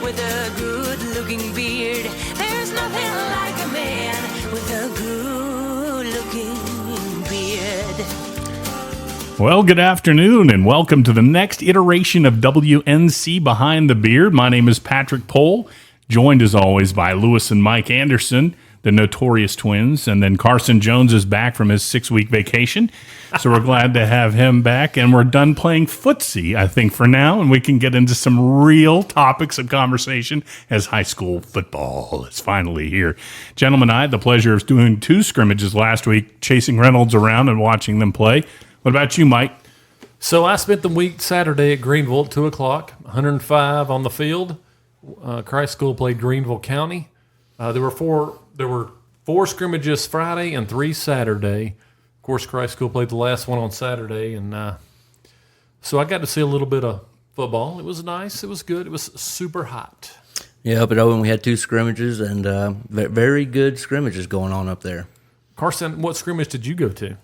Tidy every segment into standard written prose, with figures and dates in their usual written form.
with a good-looking beard. There's nothing like a man with a good-looking beard. Well, good afternoon, and welcome to the next iteration of WNC Behind the Beard. My name is Patrick Pohl, joined as always by Lewis and Mike Anderson, the notorious twins, and then Carson Jones is back from his 6-week vacation, so we're glad to have him back, and we're done playing footsie, I think, for now, and we can get into some real topics of conversation as high school football is finally here. Gentlemen, I had the pleasure of doing 2 scrimmages last week, chasing Reynolds around and watching them play. What about you, Mike? So I spent the week Saturday at Greenville at 2 o'clock, 105 on the field. Christ School played Greenville County. There were four scrimmages Friday and 3 Saturday. Of course, Christ School played the last one on Saturday, and so I got to see a little bit of football. It was nice. It was good. It was super hot. Yeah, up at Owen we had 2 scrimmages, and very good scrimmages going on up there. Carson, what scrimmage did you go to?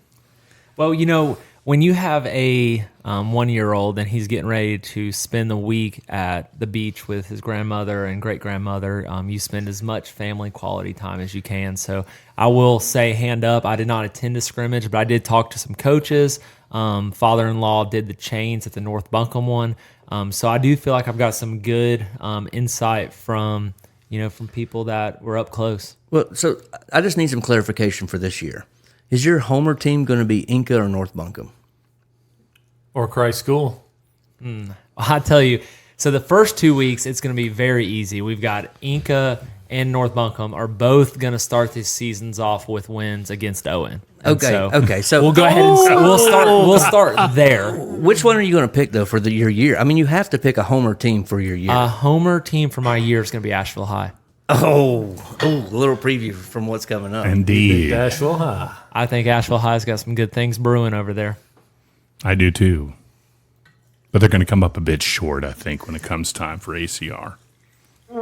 Well, you know, when you have a 1-year-old and he's getting ready to spend the week at the beach with his grandmother and great-grandmother, you spend as much family quality time as you can. So I will say, hand up, I did not attend a scrimmage, but I did talk to some coaches. Father-in-law did the chains at the North Buncombe one. So I do feel like I've got some good insight from people that were up close. Well, so I just need some clarification for this year. Is your Homer team going to be Inca or North Buncombe? Or Christ School? I tell you, so the first 2 weeks, it's going to be very easy. We've got Inca and North Buncombe are both going to start these seasons off with wins against Owen. Okay. So we'll go ahead and we'll start there. Which one are you going to pick though for your year? I mean, you have to pick a Homer team for your year. A Homer team for my year is going to be Asheville High. Oh, a little preview from what's coming up. Indeed. Asheville High. I think Asheville High's got some good things brewing over there. I do too. But they're going to come up a bit short, I think, when it comes time for ACR. I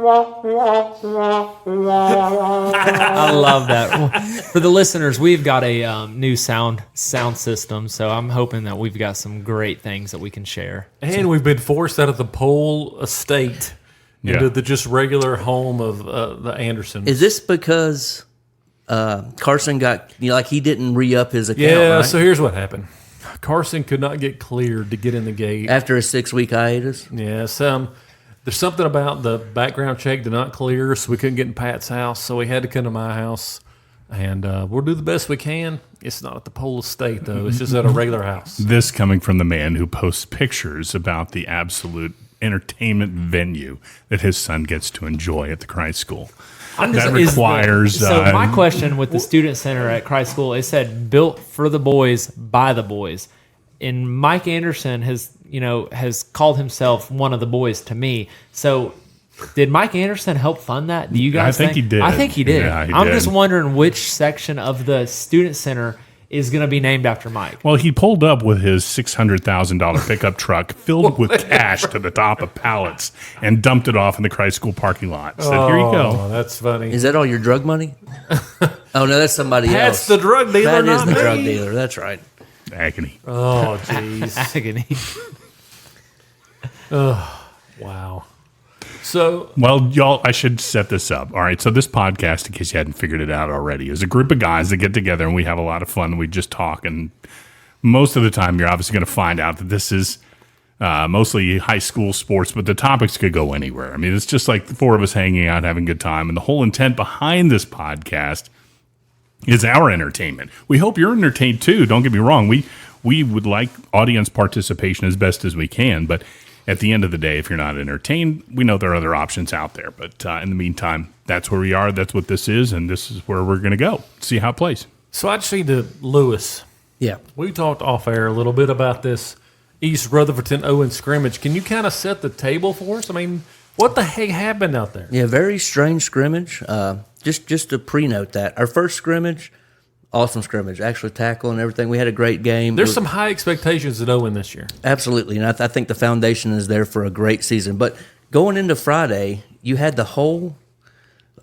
love that. For the listeners, we've got a new sound system, so I'm hoping that we've got some great things that we can share. And we've been forced out of the Pohl estate into the just regular home of the Andersons. Is this because Carson got, he didn't re-up his account, Yeah, right? so here's what happened. Carson could not get cleared to get in the gate. After a 6-week hiatus? Yes, there's something about the background check did not clear, so we couldn't get in Pat's house, so we had to come to my house, and we'll do the best we can. It's not at the Pohl estate, though. It's just at a regular house. This coming from the man who posts pictures about the absolute entertainment venue that his son gets to enjoy at the Christ School. That requires... So my question with the student center at Christ School, it said built for the boys by the boys. And Mike Anderson has called himself one of the boys to me. So did Mike Anderson help fund that? Do you guys think he did. I think he did. Yeah, he I'm did. just wondering which section of the student center is going to be named after Mike. Well, he pulled up with his $600,000 pickup truck filled with cash to the top of pallets and dumped it off in the Christ School parking lot. Said, here you go. Oh, that's funny. Is that all your drug money? Oh, no, that's somebody else. That's the drug dealer, That is not the me. drug dealer. That's right. Agony. Oh, jeez. Agony. Wow. So, Well, y'all, I should set this up. All right, so this podcast, in case you hadn't figured it out already, is a group of guys that get together and we have a lot of fun. We just talk, and most of the time you're obviously going to find out that this is mostly high school sports, but the topics could go anywhere. I mean, it's just like the 4 of us hanging out, having a good time, and the whole intent behind this podcast is our entertainment. We hope you're entertained too. Don't get me wrong. We would like audience participation as best as we can, but at the end of the day, if you're not entertained, we know there are other options out there. But in the meantime, that's where we are. That's what this is, and this is where we're going to go. See how it plays. I just need to, Lewis, Yeah. we talked off air a little bit about this East Rutherfordton Owen scrimmage. Can you kind of set the table for us? I mean, what the heck happened out there? Yeah, very strange scrimmage. Just to pre-note that. Our first scrimmage, awesome scrimmage. Actually tackle and everything. We had a great game. There's some high expectations at Owen this year. Absolutely, and I think the foundation is there for a great season. But going into Friday, you had the whole,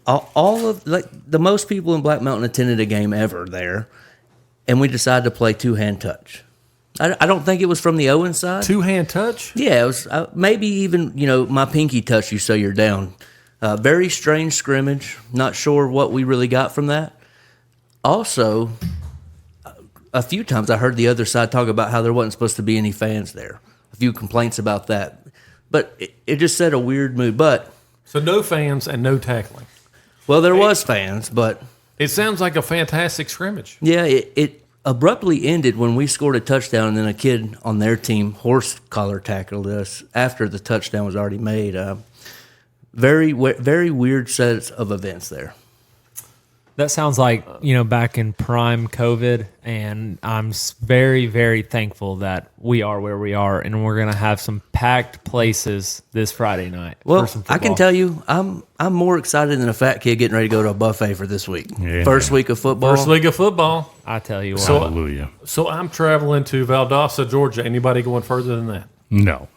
all of, like, the most people in Black Mountain attended a game ever there, and we decided to play two-hand touch. I don't think it was from the Owen side. Two-hand touch? Yeah, it was maybe even, my pinky touch you so you're down. Very strange scrimmage. Not sure what we really got from that. Also, a few times I heard the other side talk about how there wasn't supposed to be any fans there. A few complaints about that. But it just set a weird mood. But So no fans and no tackling. well, there was fans, but It sounds like a fantastic scrimmage. yeah, it abruptly ended when we scored a touchdown, and then a kid on their team horse collar tackled us after the touchdown was already made. Very weird sets of events there. That sounds like, back in prime COVID, and I'm very, very thankful that we are where we are, and we're going to have some packed places this Friday night. Well, for some I can football. tell you, I'm more excited than a fat kid getting ready to go to a buffet for this week. Yeah. First week of football. First league of football. I tell you what. Hallelujah. So I'm traveling to Valdosta, Georgia. Anybody going further than that? No.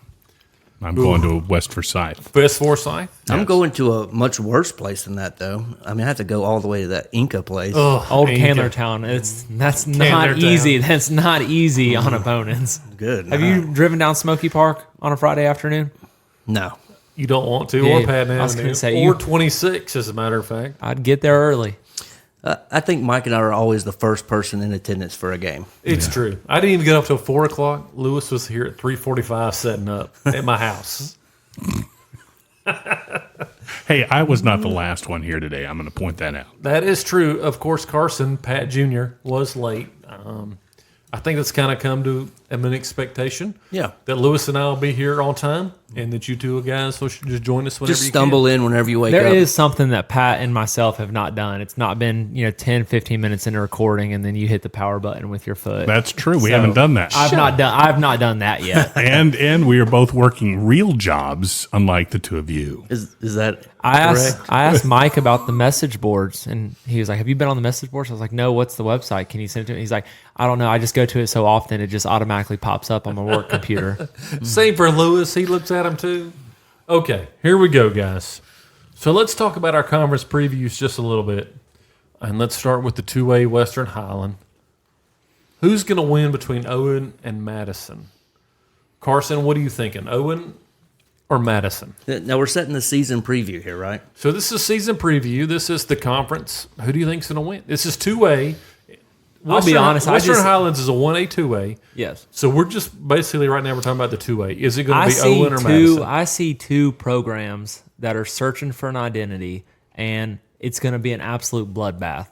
I'm going to West Forsyth. West Forsyth? I'm going to a much worse place than that, though. I mean, I have to go all the way to that Inca place. Old Inca. Candler Town. That's not Candler easy. Town. That's not easy on opponents. Good. Have you driven down Smoky Park on a Friday afternoon? No. You don't want to, Yeah, or Patton I was Avenue, gonna say, or you- 26, as a matter of fact. I'd get there early. I think Mike and I are always the first person in attendance for a game. It's true. I didn't even get up till 4 o'clock. Lewis was here at 3:45 setting up at my house. Hey, I was not the last one here today. I'm going to point that out. That is true. Of course, Carson, Pat Jr., was late. I think that's kind of come to an expectation. Yeah. That Lewis and I will be here on time, and that you two guys will just join us whenever Just you stumble in whenever you wake There up. is something that Pat and myself have not done. It's not been, 10, 15 minutes into recording and then you hit the power button with your foot. That's true. We So, haven't done that. I've not done that yet. and we are both working real jobs, unlike the two of you. Is that I correct? asked Mike about the message boards, and he was like, "Have you been on the message boards?" I was like, "No. What's the website? Can you send it to me?" He's like, "I don't know. I just go to it so often, it just automatically pops up on my work computer." Same for Lewis. He looks at them too. Okay, here we go, guys. So let's talk about our conference previews just a little bit. And let's start with the 2A Western Highland. Who's going to win between Owen and Madison? Carson, what are you thinking? Owen or Madison? Now we're setting the season preview here, right? So this is season preview. This is the conference. Who do you think's going to win? This is 2A. I'll be honest, Western Highlands is a 1A, 2A. Yes. So we're just basically right now we're talking about the 2A. Is it going to I be see Owen or Madison? I see two programs that are searching for an identity, and it's going to be an absolute bloodbath.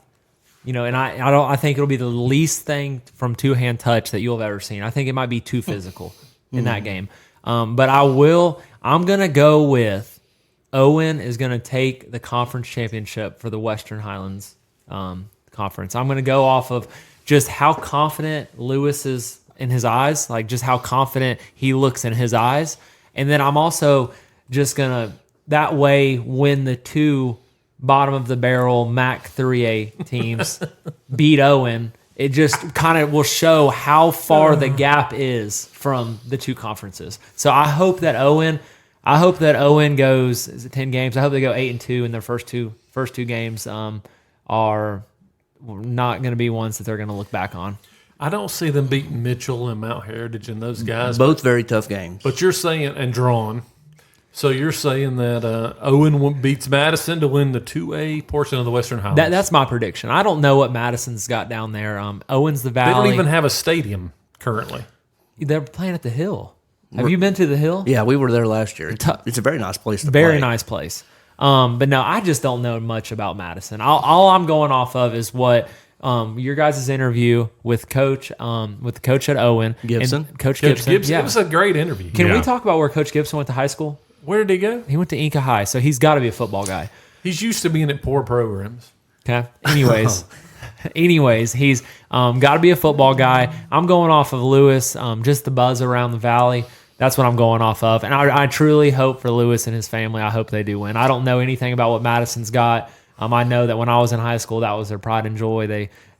And I think it'll be the least thing from two-hand touch that you'll have ever seen. I think it might be too physical in that game. But I'm going to go with Owen is going to take the conference championship for the Western Highlands conference. I'm going to go off of just how confident Lewis is in his eyes, like just how confident he looks in his eyes. And then I'm also just going to, that way, when the two bottom of the barrel MAC 3A teams beat Owen, it just kind of will show how far the gap is from the two conferences. So I hope that Owen goes, is it 10 games? I hope they go 8-2 in their first two games are not going to be ones that they're going to look back on. I don't see them beating Mitchell and Mount Heritage and those guys. Both very tough games. But you're saying, and drawn. So you're saying that Owen beats Madison to win the 2A portion of the Western Highlands. That's my prediction. I don't know what Madison's got down there. Owen's the Valley. They don't even have a stadium currently. They're playing at the Hill. Have you been to the Hill? Yeah, we were there last year. It's a very nice place to Very play. nice place. But no, I just don't know much about Madison. All I'm going off of is what your guys' interview with Coach at Owen. Gibson? And Coach Coach Gibson. Gibson. Yeah. It was a great interview. Can we Yeah. talk about where Coach Gibson went to high school? Where did he go? He went to Inca High, so he's got to be a football guy. He's used to being at poor programs. Okay. Anyways, he's got to be a football guy. I'm going off of Lewis, just the buzz around the valley. That's what I'm going off of. And I truly hope for Lewis and his family, I hope they do win. I don't know anything about what Madison's got. I know that when I was in high school, that was their pride and joy.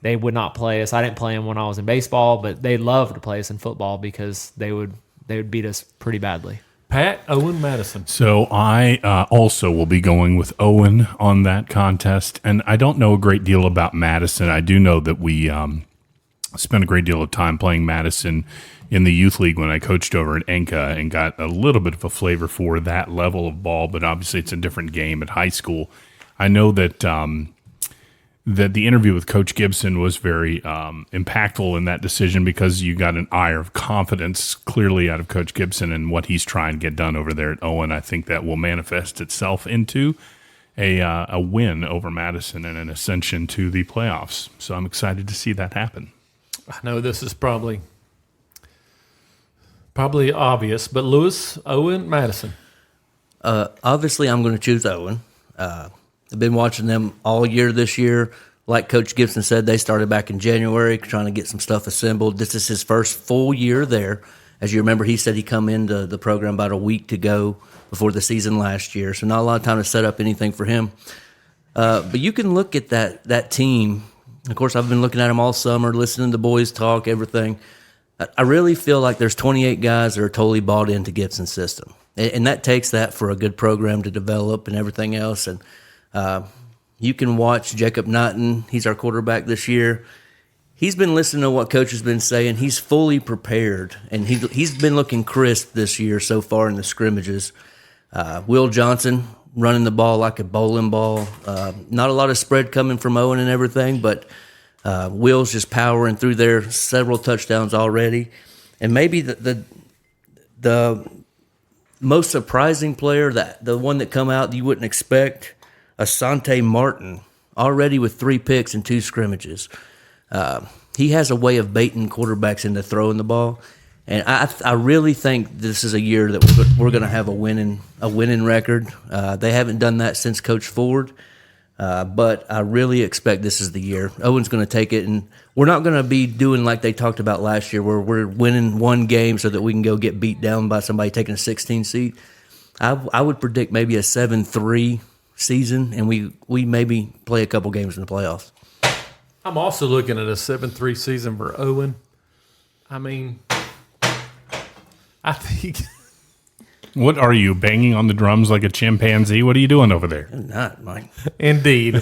They would not play us. I didn't play them when I was in baseball, but they loved to play us in football because they would beat us pretty badly. Pat, Owen, Madison. So I also will be going with Owen on that contest, and I don't know a great deal about Madison. I do know that we spent a great deal of time playing Madison in the youth league when I coached over at Enka and got a little bit of a flavor for that level of ball, but obviously it's a different game at high school. I know that that the interview with Coach Gibson was very impactful in that decision because you got an eye of confidence clearly out of Coach Gibson and what he's trying to get done over there at Owen. I think that will manifest itself into a win over Madison and an ascension to the playoffs. So I'm excited to see that happen. I know this is probably obvious, but Lewis, Owen, Madison. Obviously, I'm going to choose Owen. I've been watching them all year this year. Like Coach Gibson said, they started back in January trying to get some stuff assembled. This is his first full year there. As you remember, he said he come into the program about a week to go before the season last year, so not a lot of time to set up anything for him. But you can look at that team. Of course, I've been looking at them all summer, listening to the boys talk, everything. I really feel like there's 28 guys that are totally bought into Gibson's system. And that takes that for a good program to develop and everything else. And you can watch Jacob Knighton. He's our quarterback this year. He's been listening to what Coach has been saying. He's fully prepared, and he's been looking crisp this year so far in the scrimmages. Will Johnson running the ball like a bowling ball. Not a lot of spread coming from Owen and everything, but Will's just powering through there, several touchdowns already. And maybe the most surprising player, the one that come out you wouldn't expect, Asante Martin, already with 3 picks and 2 scrimmages. He has a way of baiting quarterbacks into throwing the ball, and I really think this is a year that we're going to have a winning record. They haven't done that since Coach Ford, but I really expect this is the year. Owen's going to take it, and we're not going to be doing like they talked about last year, where we're winning one game so that we can go get beat down by somebody taking a 16 seed. I would predict maybe a 7-3 season, and we maybe play a couple games in the playoffs. I'm also looking at a 7-3 season for Owen. I mean, I think. What are you, banging on the drums like a chimpanzee? What are you doing over there? Not, Mike. Indeed.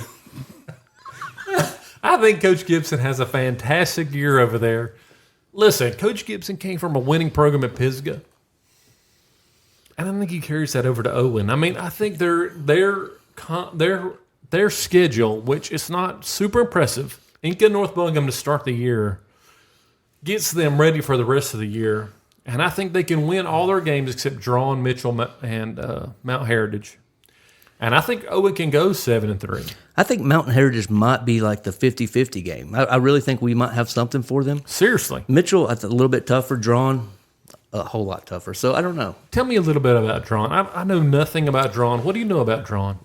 I think Coach Gibson has a fantastic year over there. Listen, Coach Gibson came from a winning program at Pisgah. And I think he carries that over to Owen. I mean, I think their schedule, which is not super impressive, Inca North Buncombe to start the year, gets them ready for the rest of the year. And I think they can win all their games except Drawn, Mitchell, and Mount Heritage. And I think Owen can go 7-3. I think Mountain Heritage might be like the 50-50 game. I really think we might have something for them. Seriously. Mitchell, a little bit tougher. Drawn, a whole lot tougher. So I don't know. Tell me a little bit about Drawn. I know nothing about Drawn. What do you know about Drawn?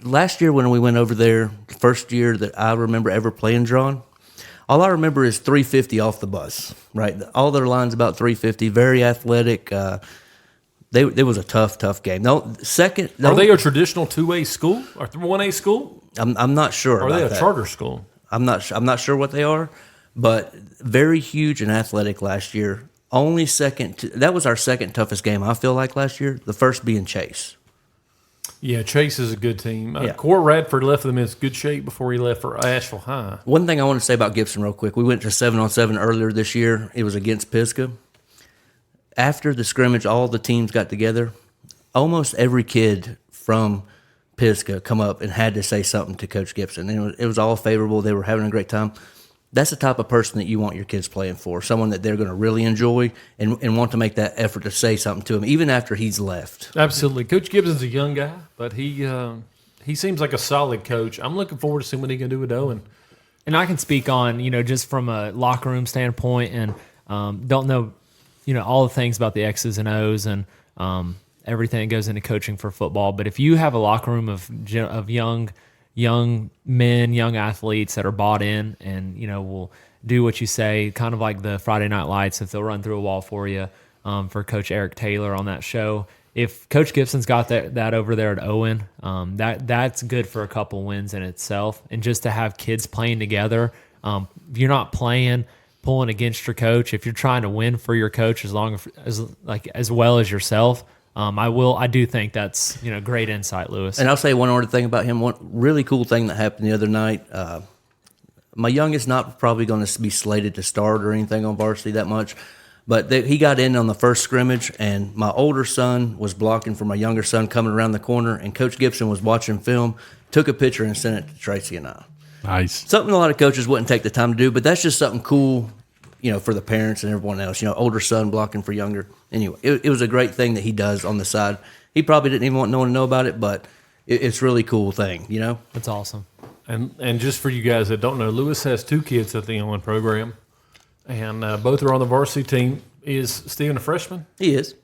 Last year when we went over there, the first year that I remember ever playing Drawn, all I remember is 350 off the bus, right? All their lines about 350, very athletic. It was a tough game. Are they a traditional 2A school or 1A school? I'm not sure. Or are they about a charter school? I'm not sure what they are, but very huge and athletic last year. Only that was our second toughest game, I feel like, last year. The first being Chase. Yeah, Chase is a good team. Yeah. Court Radford left them in good shape before he left for Asheville High. One thing I want to say about Gibson real quick. We went to 7-on-7 earlier this year. It was against Pisgah. After the scrimmage, all the teams got together. Almost every kid from Pisgah come up and had to say something to Coach Gibson. And it was all favorable. They were having a great time. That's the type of person that you want your kids playing for, someone that they're going to really enjoy and want to make that effort to say something to him, even after he's left. Absolutely. Coach Gibson's a young guy, but he seems like a solid coach. I'm looking forward to seeing what he can do with Owen. And I can speak on, just from a locker room standpoint and don't know, all the things about the X's and O's and everything that goes into coaching for football. But if you have a locker room of young men, young athletes that are bought in and, will do what you say, kind of like the Friday Night Lights, if they'll run through a wall for you, for Coach Eric Taylor on that show. If Coach Gibson's got that over there at Owen, that's good for a couple wins in itself. And just to have kids playing together, you're not pulling against your coach. If you're trying to win for your coach as well as yourself, I do think that's great insight, Lewis. And I'll say one other thing about him. One really cool thing that happened the other night. My youngest not probably going to be slated to start or anything on varsity that much, but he got in on the first scrimmage, and my older son was blocking for my younger son coming around the corner, and Coach Gibson was watching film, took a picture and sent it to Tracy and I. Nice. Something a lot of coaches wouldn't take the time to do, but that's just something cool, for the parents and everyone else. Older son blocking for younger. Anyway, it was a great thing that he does on the side. He probably didn't even want no one to know about it, but it's a really cool thing, That's awesome. And just for you guys that don't know, Lewis has 2 kids at the Inland program, and both are on the varsity team. Is Steven a freshman? He is.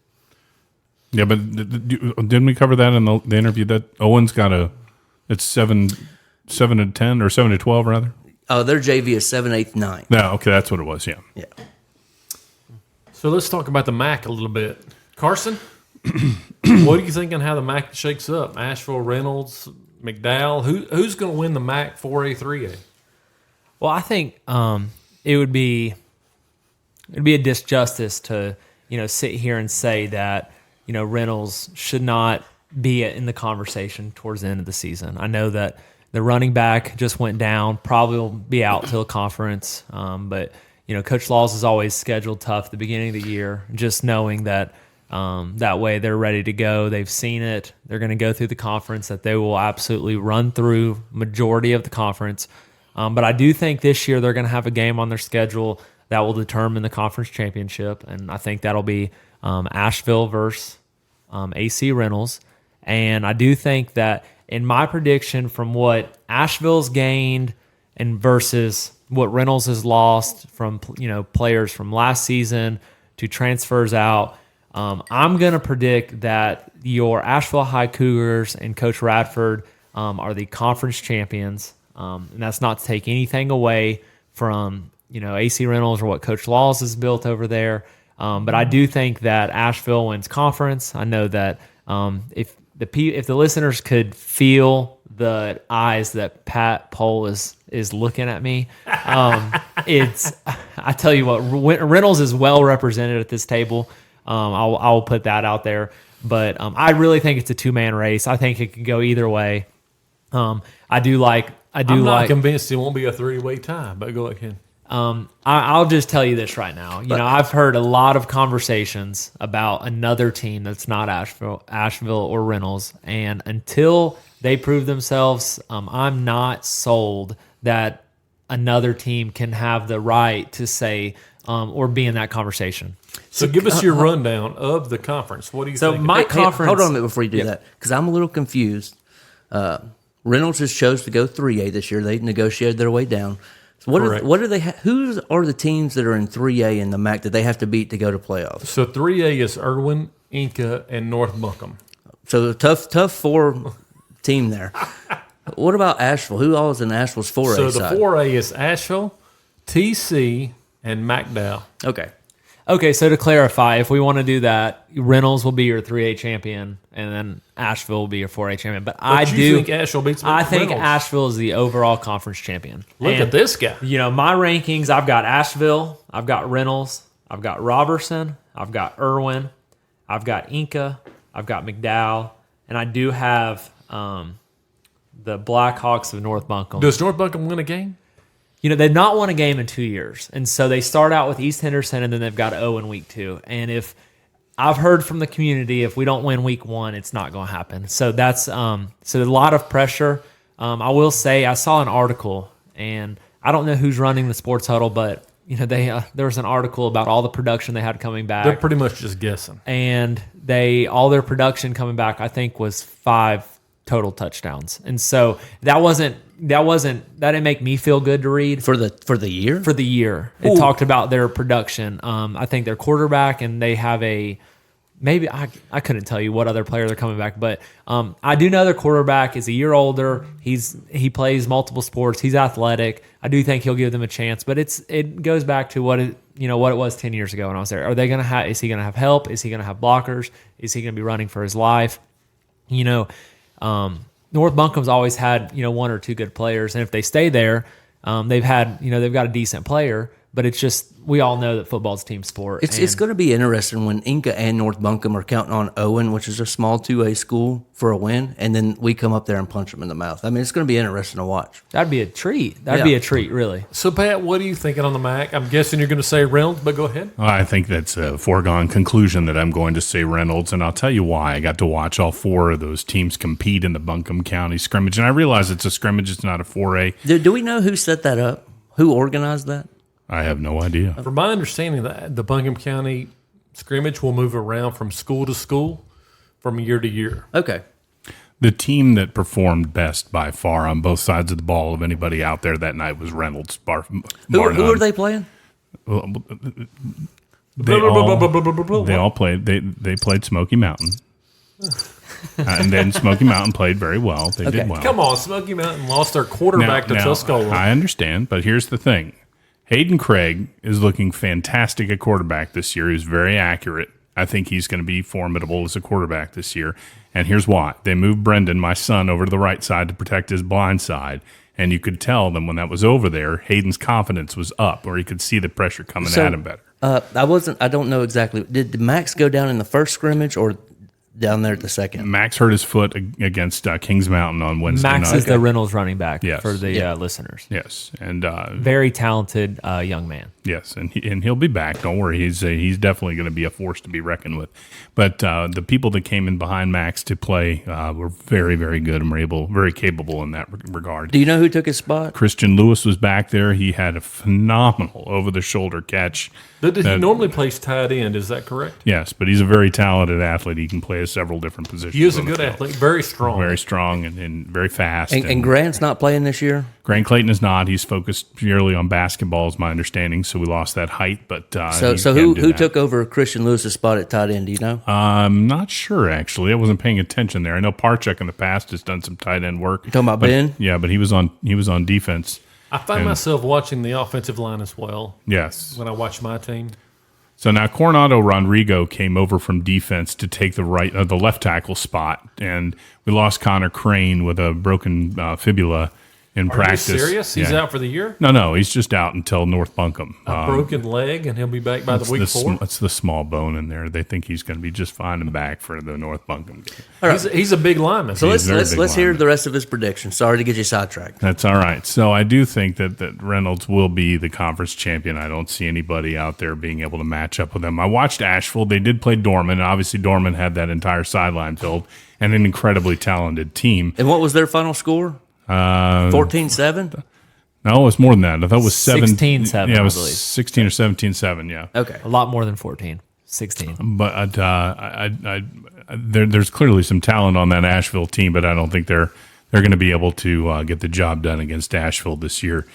Yeah, but didn't we cover that in the interview that Owen's got it's 7 to 10 or 7 to 12 rather? Their JV is 7, 8, 9. No, okay, that's what it was. Yeah. Yeah. So let's talk about the MAC a little bit. Carson, what are you thinking how the MAC shakes up? Asheville, Reynolds, McDowell. Who's going to win the MAC 4A, 3A? Well, I think it'd be a disjustice to sit here and say that Reynolds should not be in the conversation towards the end of the season. I know that the running back just went down, probably will be out till conference, but Coach Laws is always scheduled tough at the beginning of the year. Just knowing that that way they're ready to go, they've seen it, they're going to go through the conference, that they will absolutely run through majority of the conference. But I do think this year they're going to have a game on their schedule that will determine the conference championship, and I think that'll be Asheville versus AC Reynolds. And I do think that in my prediction, from what Asheville's gained and versus what Reynolds has lost from players from last season to transfers out, I'm going to predict that your Asheville High Cougars and Coach Radford are the conference champions. And that's not to take anything away from AC Reynolds or what Coach Laws has built over there. But I do think that Asheville wins conference. I know that if the listeners could feel the eyes that Pat Pohl is looking at me, I tell you what, Reynolds is well represented at this table. I'll put that out there. But I really think it's a 2-man race. I think it could go either way. I'm not convinced it won't be a 3-way tie, but go ahead. I'll just tell you this right now. I've heard a lot of conversations about another team that's not Asheville or Reynolds, and until they prove themselves, I'm not sold that another team can have the right to say or be in that conversation. So give us your rundown of the conference. What do you think? My conference. Hold on a minute before you do that, because I'm a little confused. Reynolds has chose to go 3A this year. They negotiated their way down. So what do they? Who are the teams that are in 3A in the MAC that they have to beat to go to playoffs? So 3A is Irwin, Inca, and North Buncombe. So tough 4 team there. What about Asheville? Who all is in Asheville's 4A So the side? 4A is Asheville, TC, and McDowell. Okay, so to clarify, if we want to do that, Reynolds will be your 3A champion, and then Asheville will be your 4A champion. But I think Asheville beats I think Reynolds. Asheville is the overall conference champion. Look at this guy. My rankings, I've got Asheville, I've got Reynolds, I've got Robertson, I've got Irwin, I've got Inca, I've got McDowell, and I do have the Blackhawks of North Buncombe. Does North Buncombe win a game? They've not won a game in 2 years. And so they start out with East Henderson, and then they've got O in week 2. And if I've heard from the community, if we don't win week 1, it's not going to happen. So that's so a lot of pressure. I will say I saw an article, and I don't know who's running the sports huddle, but there was an article about all the production they had coming back. They're pretty much just guessing. And all their production coming back, I think, was 5 total touchdowns. And so that didn't make me feel good to read. For the year? For the year. It talked about their production. I think their quarterback, and they have maybe I couldn't tell you what other player they're coming back, but I do know their quarterback is a year older. He plays multiple sports. He's athletic. I do think he'll give them a chance, but it goes back to what it was 10 years ago when I was there. Is he going to have help? Is he going to have blockers? Is he going to be running for his life? North Buncombe's always had 1 or 2 good players, and if they stay there, they've got a decent player. But it's just, we all know that football's a team sport. It's going to be interesting when Inca and North Buncombe are counting on Owen, which is a small 2A school, for a win, and then we come up there and punch them in the mouth. I mean, it's going to be interesting to watch. That'd be a treat. That'd be a treat, really. So, Pat, what are you thinking on the MAC? I'm guessing you're going to say Reynolds, but go ahead. I think that's a foregone conclusion that I'm going to say Reynolds, and I'll tell you why. I got to watch all 4 of those teams compete in the Buncombe County scrimmage, and I realize it's a scrimmage, it's not a 4A. Do we know who set that up? Who organized that? I have no idea. From my understanding, the Buncombe County scrimmage will move around from school to school from year to year. Okay. The team that performed best by far on both sides of the ball of anybody out there that night was Reynolds. Who are they playing? They all played. They played Smoky Mountain. And then Smoky Mountain played very well. They did well. Come on, Smoky Mountain lost their quarterback to Tuscola. I understand, but here's the thing. Hayden Craig is looking fantastic at quarterback this year. He's very accurate. I think he's going to be formidable as a quarterback this year. And here's why. They moved Brendan, my son, over to the right side to protect his blind side. And you could tell them when that was over there, Hayden's confidence was up, or he could see the pressure coming at him better. I don't know exactly. Did Max go down in the first scrimmage or down there at the second? Max hurt his foot against Kings Mountain on Wednesday Max night. is the Reynolds running back Yes. for the listeners. Yes, and Very talented young man. yes, and he'll be back. Don't worry, he's definitely going to be a force to be reckoned with. But the people that came in behind Max to play were very, very good and were very capable in that regard. Do you know who took his spot? Christian Lewis was back there. He had a phenomenal over-the-shoulder catch. He normally plays tight end, is that correct? Yes, but he's a very talented athlete. He can play several different positions. He is a on the good field. athlete, very strong. Very strong and very fast. And Grant's not playing this year? Grant Clayton is not. He's focused purely on basketball, is my understanding. So we lost that height. But So who took over Christian Lewis's spot at tight end? Do you know? I'm not sure, actually. I wasn't paying attention there. I know Parchuk in the past has done some tight end work. You talking about Ben? Yeah, but he was on defense. I find myself watching the offensive line as well Yes. when I watch my team. So now Coronado Rodrigo came over from defense to take the left tackle spot, and we lost Connor Crane with a broken fibula in practice. Are you serious? He's Yeah. out for the year? No, he's just out until North Buncombe. A broken leg, and he'll be back by the week 4? It's the small bone in there. They think he's going to be just fine and back for the North Buncombe game. He's a big lineman. So He's very let's big hear lineman. the rest of his prediction. Sorry to get you sidetracked. That's all right. So I do think that Reynolds will be the conference champion. I don't see anybody out there being able to match up with them. I watched Asheville. They did play Dorman. Obviously, Dorman had that entire sideline filled and an incredibly talented team. And what was their final score? 14-7? No, it was more than that. I thought it was 16-7, Yeah, it I was believe. 16 or 17-7, yeah. Okay. A lot more than 14. 16. But there's clearly some talent on that Asheville team, but I don't think they're going to be able to get the job done against Asheville this year.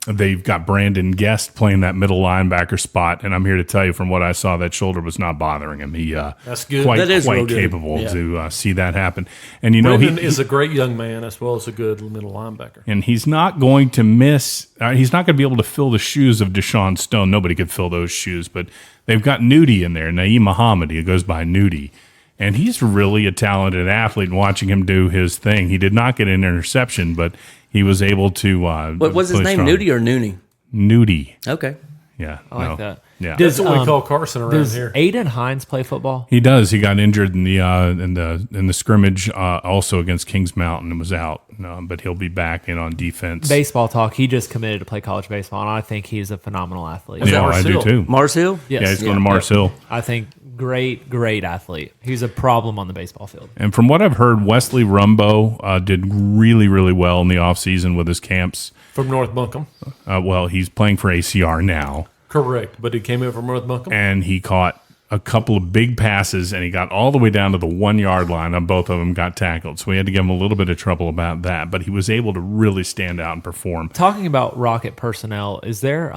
They've got Brandon Guest playing that middle linebacker spot, and I'm here to tell you from what I saw, that shoulder was not bothering him. He That's good. quite That is real quite good. capable Yeah. to see that happen. And you know Brendan he is a great young man as well as a good middle linebacker. and he's not going to miss. He's not going to be able to fill the shoes of Deshaun Stone. Nobody could fill those shoes, but they've got Nudie in there, Naeem Muhammad. He goes by Nudie, and he's really a talented athlete. And watching him do his thing, he did not get an interception, but he was able to. What was his play name? strong. Nudie or Nooney? Nudie. Okay. Yeah, I like that. Yeah, That's what we call Carson around Does here. Aiden Hines play football? he does. He got injured in the scrimmage, also against Kings Mountain, and was out. But he'll be back in on defense. Baseball talk. He just committed to play college baseball, and I think he's a phenomenal athlete. Is Yeah, that I do Mars too. Mars Hill? Yes. Yeah, he's going to Mars Hill. I think great athlete. He's a problem on the baseball field. And from what I've heard, Wesley Rumbo did really, really well in the offseason with his camps. From North Buncombe. Well, he's playing for ACR now, Correct. But he came in from North Buncombe. and he caught a couple of big passes, and he got all the way down to the 1 yard line, and both of them got tackled. So we had to give him a little bit of trouble about that, but he was able to really stand out and perform. Talking about Rocket personnel, is there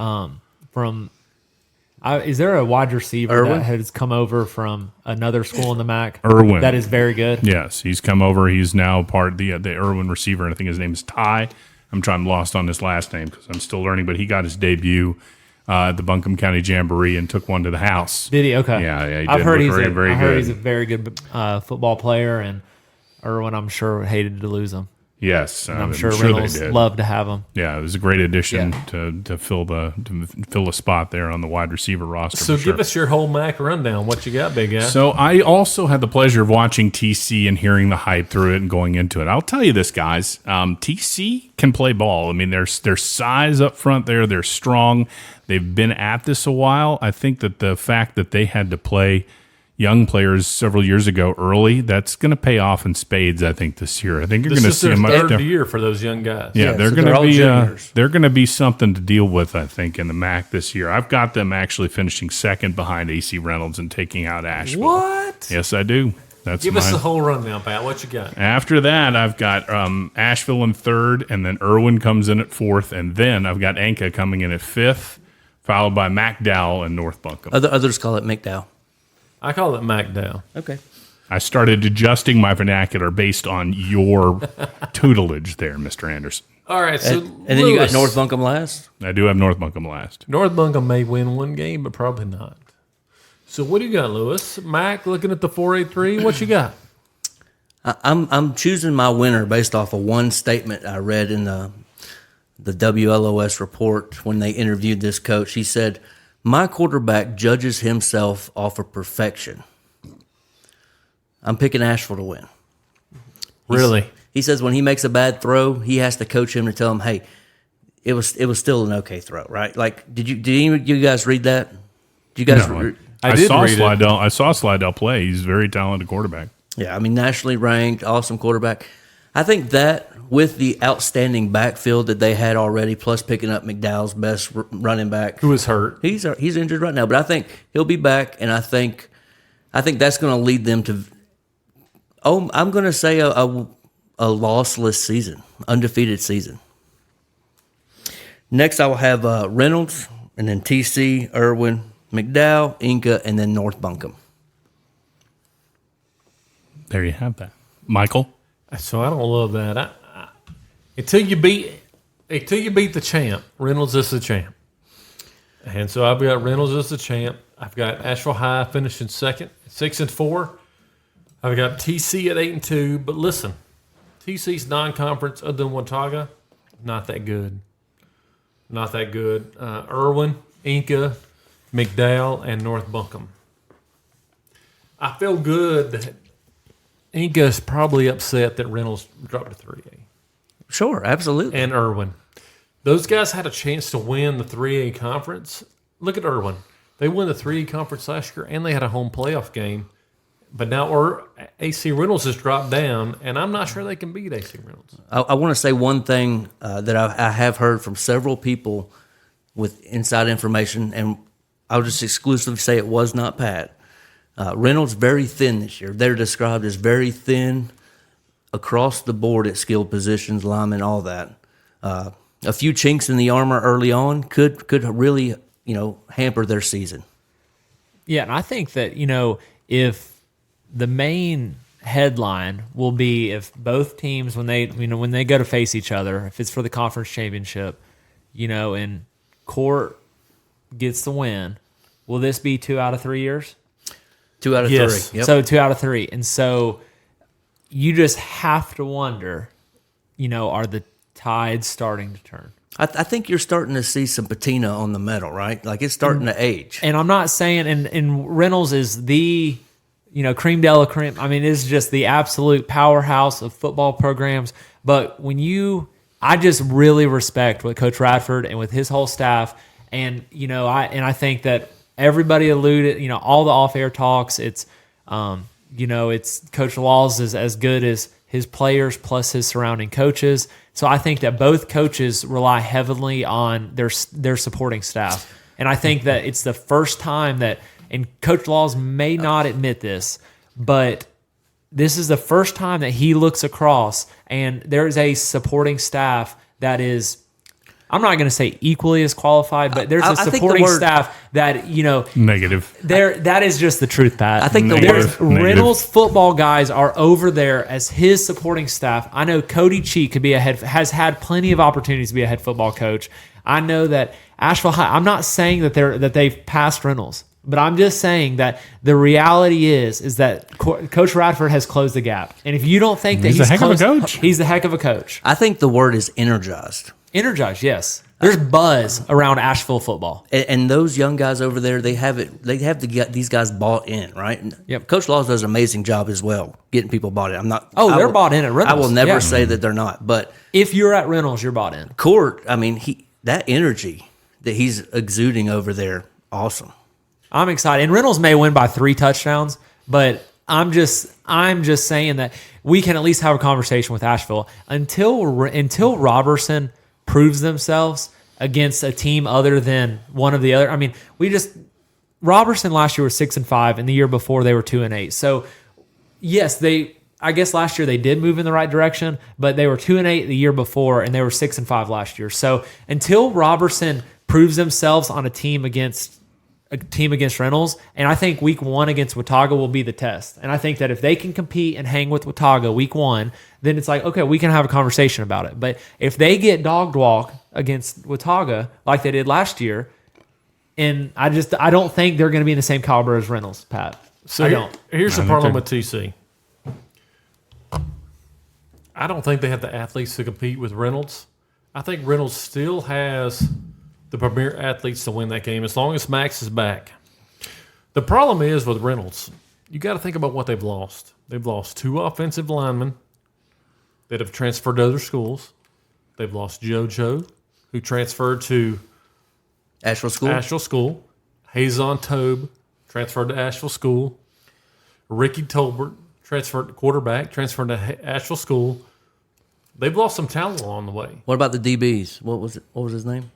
is there a wide receiver Irwin? that has come over from another school in the MAC? Irwin. That is very good. Yes, he's come over. He's now part of the Irwin receiver, and I think his name is Ty. I'm lost on his last name because I'm still learning, but he got his debut at the Buncombe County Jamboree and took one to the house. Did he? Okay. Yeah, he I've did heard look he's very I heard good. he's a very good football player, and Irwin, I'm sure, hated to lose him. Yes, And I'm sure Reynolds they did. loved to have him. Yeah, it was a great addition Yeah. to fill a spot there on the wide receiver roster. So for sure. give us your whole Mac rundown. What you got, big guy? So I also had the pleasure of watching TC and hearing the hype through it and going into it. I'll tell you this, guys. TC can play ball. I mean, there's size up front there. They're strong. They've been at this a while. I think that the fact that they had to play young players several years ago early, that's going to pay off in spades, I think, this year. I think you're This going to is see their a much third different. year for those young guys. Yeah, Yeah, they're so going they're to all be juniors. they're going to be something to deal with, I think, in the MAC this year. I've got them actually finishing second behind AC Reynolds and taking out Asheville. What? Yes, I do. That's Give us mine. the whole rundown, Pat. What you got? After that, I've got Asheville in third, and then Irwin comes in at fourth, and then I've got Anka coming in at fifth, followed by MacDowell and North Buncombe. Others call it McDowell. I call it MacDowell. Okay. I started adjusting my vernacular based on your tutelage there, Mr. Anderson. All right, so And then you got Lewis. North Buncombe last. I do have North Buncombe last. North Buncombe may win one game, but probably not. So what do you got, Lewis? Mac, looking at the 483, what you got? I'm choosing my winner based off of one statement I read in the WLOS report when they interviewed this coach. He said, "My quarterback judges himself off of perfection." I'm picking Asheville to win. Really? He says when he makes a bad throw, he has to coach him to tell him, "Hey, it was still an okay throw, right?" Like, did any of you guys read that? Did you guys? No, I did saw read it. Slidell. I saw Slidell play. He's a very talented quarterback. Yeah, I mean, nationally ranked, awesome quarterback. I think that with the outstanding backfield that they had already, plus picking up McDowell's best running back, Who was hurt? he's injured right now, but I think he'll be back, and I think that's going to lead them to. Oh, I'm going to say a lossless season, undefeated season. Next, I will have Reynolds, and then TC, Irwin, McDowell, Inca, and then North Buncombe. There you have that, Michael. So I don't love that. Until you beat the champ, Reynolds is the champ. And so I've got Reynolds as the champ. I've got Asheville High finishing second, 6-4. I've got TC at 8-2. But listen, TC's non-conference other than Watauga, not that good. Not that good. Irwin, Inca, McDowell, and North Buncombe. I feel good that Inca's probably upset that Reynolds dropped to 3A. Sure, absolutely. And Irwin. Those guys had a chance to win the 3A conference. Look at Irwin. They won the 3A conference last year, and they had a home playoff game. But now AC Reynolds has dropped down, and I'm not sure they can beat AC Reynolds. I want to say one thing that I have heard from several people with inside information, and I'll just exclusively say it was not Pat. Reynolds very thin this year. They're described as very thin across the board at skilled positions, linemen, all that. A few chinks in the armor early on could really hamper their season. Yeah, and I think that, if the main headline will be if both teams when they go to face each other, if it's for the conference championship, and Court gets the win, will this be 2 out of 3 years? 2 out of Yes. 3. Yep. So 2 out of 3. And so you just have to wonder, are the tides starting to turn? I think you're starting to see some patina on the metal, right? Like it's starting to age. And I'm not saying, and Reynolds is the, cream de la creme. I mean, it's just the absolute powerhouse of football programs. But I just really respect what Coach Radford and with his whole staff. And, I think that everybody alluded, all the off-air talks, it's Coach Laws is as good as his players plus his surrounding coaches. So I think that both coaches rely heavily on their supporting staff. And I think that it's the first time that, and Coach Laws may not admit this, but this is the first time that he looks across and there is a supporting staff that is, I'm not going to say equally as qualified, but there's a I think the supporting word- staff that, Negative. that is just the truth, Pat. I think the Negative. word Reynolds football guys are over there as his supporting staff. I know Cody Cheek could be has had plenty of opportunities to be a head football coach. I know that Asheville High. I'm not saying that they've passed Reynolds, But I'm just saying that the reality is that Coach Radford has closed the gap. And if you don't think that He's a heck of a coach. he's a heck of a coach. I think the word is energized. Energized, yes. There's buzz around Asheville football. And those young guys over there, they have it. They have to get these guys bought in, right? Yep. Coach Laws does an amazing job as well, getting people bought in. I'm not. Oh, they're bought in at Reynolds. I will never Yeah. say that they're not, but If you're at Reynolds, you're bought in. Court. I mean, that energy that he's exuding over there, awesome. I'm excited. And Reynolds may win by 3 touchdowns, but I'm just saying that we can at least have a conversation with Asheville until Robertson proves themselves against a team other than one of the other. I mean, Robertson last year was 6-5, and the year before they were 2-8. So yes, I guess last year they did move in the right direction, but they were 2-8 the year before, and they were 6-5 last year. So until Robertson proves themselves on a team against Reynolds, and I think week 1 against Watauga will be the test. And I think that if they can compete and hang with Watauga week 1, then it's like, okay, we can have a conversation about it. But if they get dogged walk against Watauga like they did last year, and I don't think they're going to be in the same caliber as Reynolds, Pat. So I don't. Here's the I problem don't with TC. I don't think they have the athletes to compete with Reynolds. I think Reynolds still has the premier athletes to win that game as long as Max is back. The problem is with Reynolds, you got to think about what they've lost. They've lost 2 offensive linemen that have transferred to other schools. They've lost JoJo, who transferred to Asheville School. Asheville School. Hazon Tobe transferred to Asheville School. Ricky Tolbert transferred to quarterback, transferred to Asheville School. They've lost some talent along the way. What about the DBs? What was his name?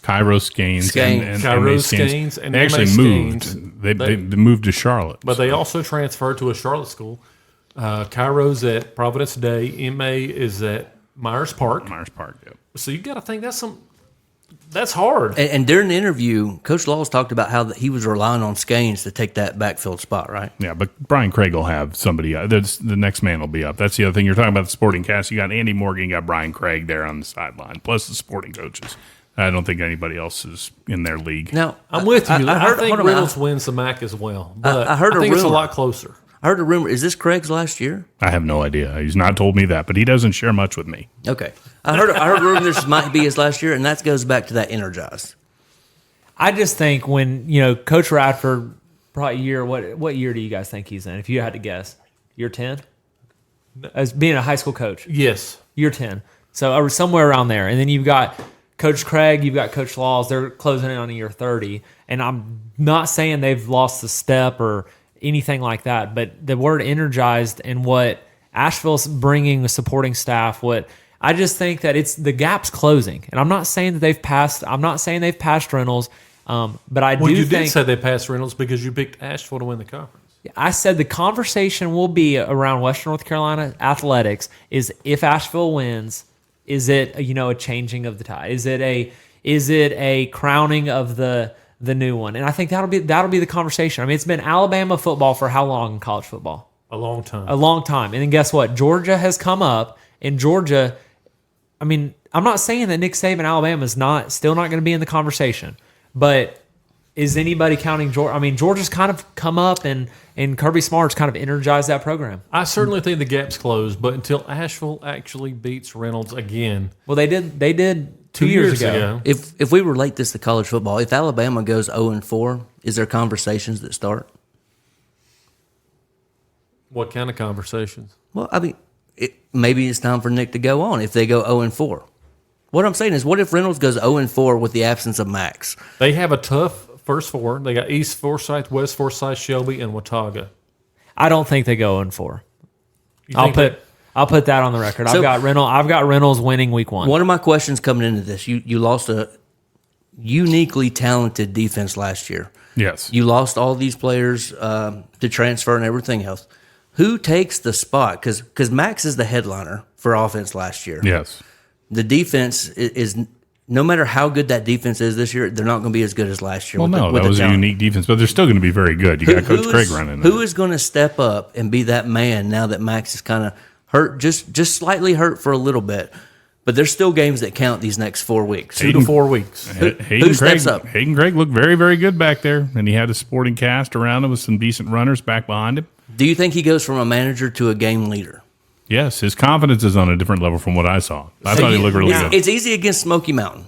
Cairo Skanes. Cairo Skanes and they actually MA moved. Skanes. They moved to Charlotte. But they also transferred to a Charlotte school. Cairo's at Providence Day. MA is at Myers Park. Myers Park, yep. So you got to think that's hard. And during the interview, Coach Laws talked about how he was relying on Skanes to take that backfield spot, right? Yeah, but Brian Craig will have somebody. The next man will be up. That's the other thing. You're talking about the sporting cast. You got Andy Morgan, you got Brian Craig there on the sideline, plus the sporting coaches. I don't think anybody else is in their league. Now, I'm with you. I think hold on, Reynolds wins the MAC as well. But I heard a think it's a rumor. lot closer. I heard a rumor. Is this Craig's last year? I have no idea. He's not told me that, but he doesn't share much with me. Okay. I heard a rumor this might be his last year, and that goes back to that energized. I just think when, Coach Radford, probably what year do you guys think he's in? If you had to guess, year 10? As being a high school coach. Yes. Year 10. So somewhere around there. And then you've got Coach Craig, you've got Coach Laws. They're closing in on a year 30. And I'm not saying they've lost a step or anything like that, but the word energized and what Asheville's bringing the supporting staff, I just think that the gap's closing. And I'm not saying that they've passed Reynolds, but I do you think did say they passed Reynolds because you picked Asheville to win the conference. I said the conversation will be around Western North Carolina athletics is if Asheville wins, is it a changing of the tide? Is it a crowning of the new one? And I think that'll be the conversation. I mean, it's been Alabama football for how long in college football? A long time. A long time. And then guess what? Georgia has come up, and Georgia, I mean, I'm not saying that Nick Saban Alabama is still not going to be in the conversation, but is anybody counting Georgia? I mean, Georgia's kind of come up, and Kirby Smart's kind of energized that program. I certainly think the gap's closed, but until Asheville actually beats Reynolds again. Well, they did 2 years ago. If we relate this to college football, if Alabama goes 0-4, is there conversations that start? What kind of conversations? Well, I mean, maybe it's time for Nick to go on if they go 0-4. What I'm saying is, what if Reynolds goes 0-4 with the absence of Max? They have a tough first 4. They got East Forsyth, West Forsyth, Shelby, and Watauga. I don't think they go 0-4. I'll put that on the record. So- I've got Reynolds winning week 1. One of my questions coming into this, you lost a uniquely talented defense last year. Yes. You lost all these players to transfer and everything else. Who takes the spot? Because Max is the headliner for offense last year. Yes. The defense is no matter how good that defense is this year, they're not going to be as good as last year. Well, with no, the that was a talent. unique defense, but they're still going to be very good. You got Coach Craig running. Who is going to step up and be that man now that Max is kind of hurt, just slightly hurt for a little bit? But there's still games that count these next 4 weeks. 2 to 4 weeks. Hayden steps up? Hayden Craig looked very, very good back there, and he had a supporting cast around him with some decent runners back behind him. Do you think he goes from a manager to a game leader? Yes, his confidence is on a different level from what I saw. I thought he looked really good. It's easy against Smoky Mountain.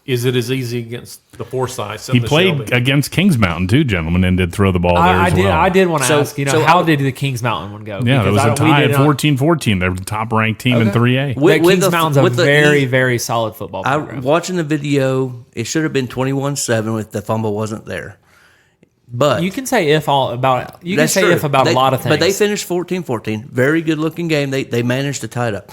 Is it as easy against the Forsyths? He played against Kings Mountain too, gentlemen, and did throw the ball there as well. I did want to ask, so how did the Kings Mountain one go? Yeah, there was a we tie did at not- 14-14. They were the top-ranked team in 3A. Kings Mountain's a very, very solid football program. Watching the video, it should have been 21-7 if the fumble wasn't there. But You can say if about a that's true. a lot of things. But they finished 14-14. Very good looking game. They managed to tie it up.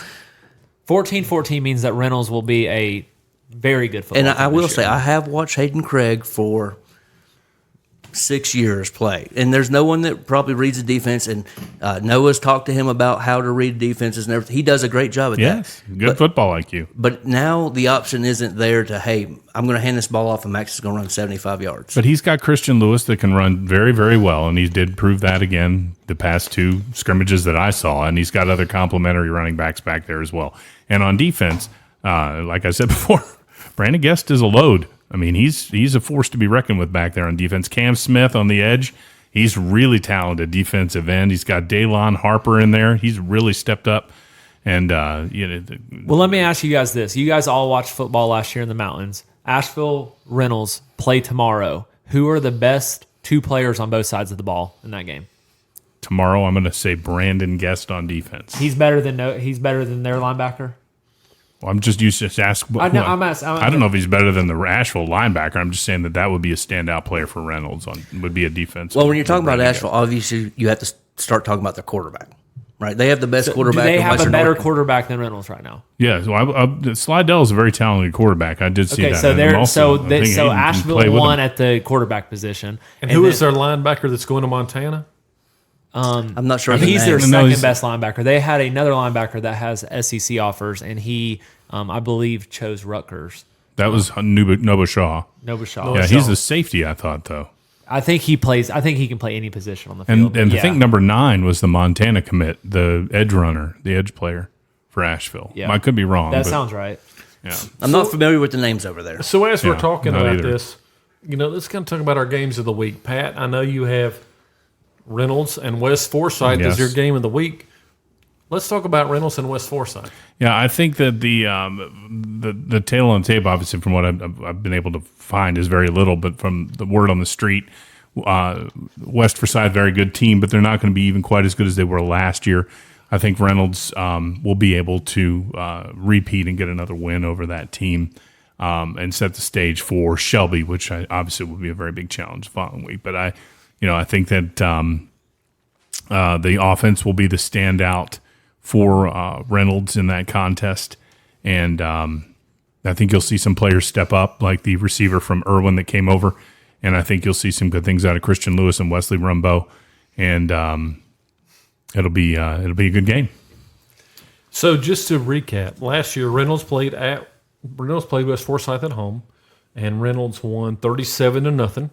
14-14 means that Reynolds will be a very good football And team I will this say, year. I have watched Hayden Craig for 6 years play. And there's no one that probably reads the defense. And Noah's talked to him about how to read defenses and everything. He does a great job at Yes, that. good football IQ. But now the option isn't there to, hey, I'm going to hand this ball off and Max is going to run 75 yards. But he's got Christian Lewis that can run very, very well, and he did prove that again the past 2 scrimmages that I saw. And he's got other complementary running backs back there as well. And on defense, like I said before, Brandon Guest is a load. I mean, he's a force to be reckoned with back there on defense. Cam Smith on the edge, he's really talented defensive end. He's got Daylon Harper in there. He's really stepped up. And Well, let me ask you guys this. You guys all watched football last year in the mountains. Asheville, Reynolds play tomorrow. Who are the best 2 players on both sides of the ball in that game? tomorrow I'm going to say Brandon Guest on defense. He's better than their linebacker. Well, I'm just used to ask. I don't know if he's better than the Asheville linebacker. I'm just saying that would be a standout player for Reynolds. Would be a defense. Well, when you're talking about Asheville, obviously you have to start talking about the quarterback, right? They have the best quarterback. Do they in have Western a better North. quarterback than Reynolds right now? Yeah, so Slidell is a very talented quarterback. I did see Okay, that. so And they're also, I think so Hayden can Asheville play with won him. at the quarterback position. And who is their linebacker that's going to Montana? I'm not sure. He's their No, second he's- best linebacker. They had another linebacker that has SEC offers, and he, I believe, chose Rutgers. That was Nobu Shaw. Nova Shaw. Yeah, he's the safety. I thought though. I think he can play any position on the field. And yeah. I think number 9 was the Montana commit, the edge runner, the edge player for Asheville. Yeah. I could be wrong. that but, sounds right. Yeah. I'm not familiar with the names over there. So as we're Yeah, talking not about either. this, let's kind of talk about our games of the week. Pat, I know you have Reynolds and West Forsyth Yes. as your game of the week. Let's talk about Reynolds and West Forsyth. Yeah, I think that the tail on tape, obviously, from what I've been able to find, is very little. But from the word on the street, West Forsyth, very good team, but they're not going to be even quite as good as they were last year. I think Reynolds will be able to repeat and get another win over that team and set the stage for Shelby, which obviously will be a very big challenge the following week. But I think that the offense will be the standout for Reynolds in that contest, and I think you'll see some players step up, like the receiver from Irwin that came over, and I think you'll see some good things out of Christian Lewis and Wesley Rumbo, and it'll be a good game. So just to recap, last year Reynolds played West Forsyth at home, and Reynolds won 37-0.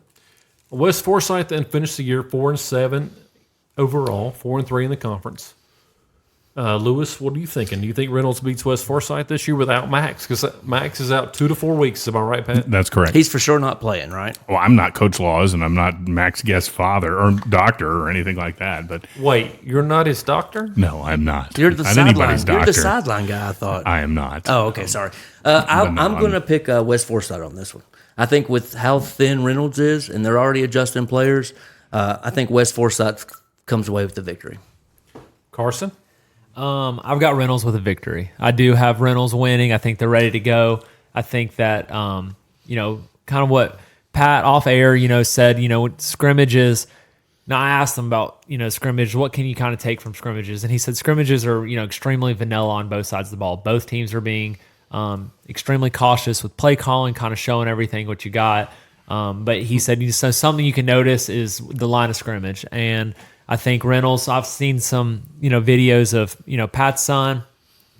West Forsyth then finished the year 4-7 overall, 4-3 in the conference. Lewis, what are you thinking? Do you think Reynolds beats West Forsyth this year without Max? Because Max is out 2 to 4 weeks. Am I right, Pat? That's correct. He's for sure not playing, right? Well, I'm not Coach Laws, and I'm not Max Guest's father or doctor or anything like that. But Wait, you're not his doctor? no, I'm not. You're the Not sideline. anybody's You're doctor. the sideline guy. I thought. I am not. Oh, okay. Sorry. I'm no, going to pick West Forsyth on this one. I think with how thin Reynolds is, and they're already adjusting players, I think West Forsyth comes away with the victory. Carson? I've got Reynolds with a victory. I do have Reynolds winning. I think they're ready to go. I think that, kind of what Pat off air, said, scrimmages. Now I asked him about, scrimmage. What can you kind of take from scrimmages? And he said scrimmages are, extremely vanilla on both sides of the ball. Both teams are being extremely cautious with play calling, kind of showing everything what you got. But he said so something you can notice is the line of scrimmage. And I think Reynolds, I've seen some, videos of, Pat's son,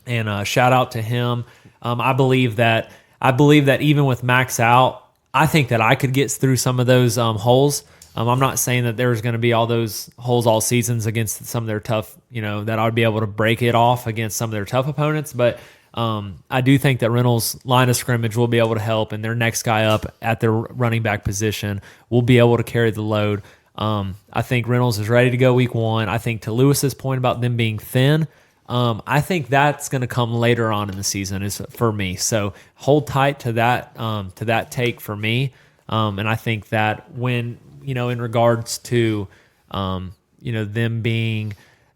and shout out to him. I believe that even with Max out, I think that I could get through some of those holes. I'm not saying that there's going to be all those holes all seasons against some of their tough, that I would be able to break it off against some of their tough opponents. But I do think that Reynolds' line of scrimmage will be able to help, and their next guy up at their running back position will be able to carry the load. I think Reynolds is ready to go week 1. I think to Lewis's point about them being thin, I think that's going to come later on in the season is for me. So hold tight to that take for me. And I think that when, in regards to,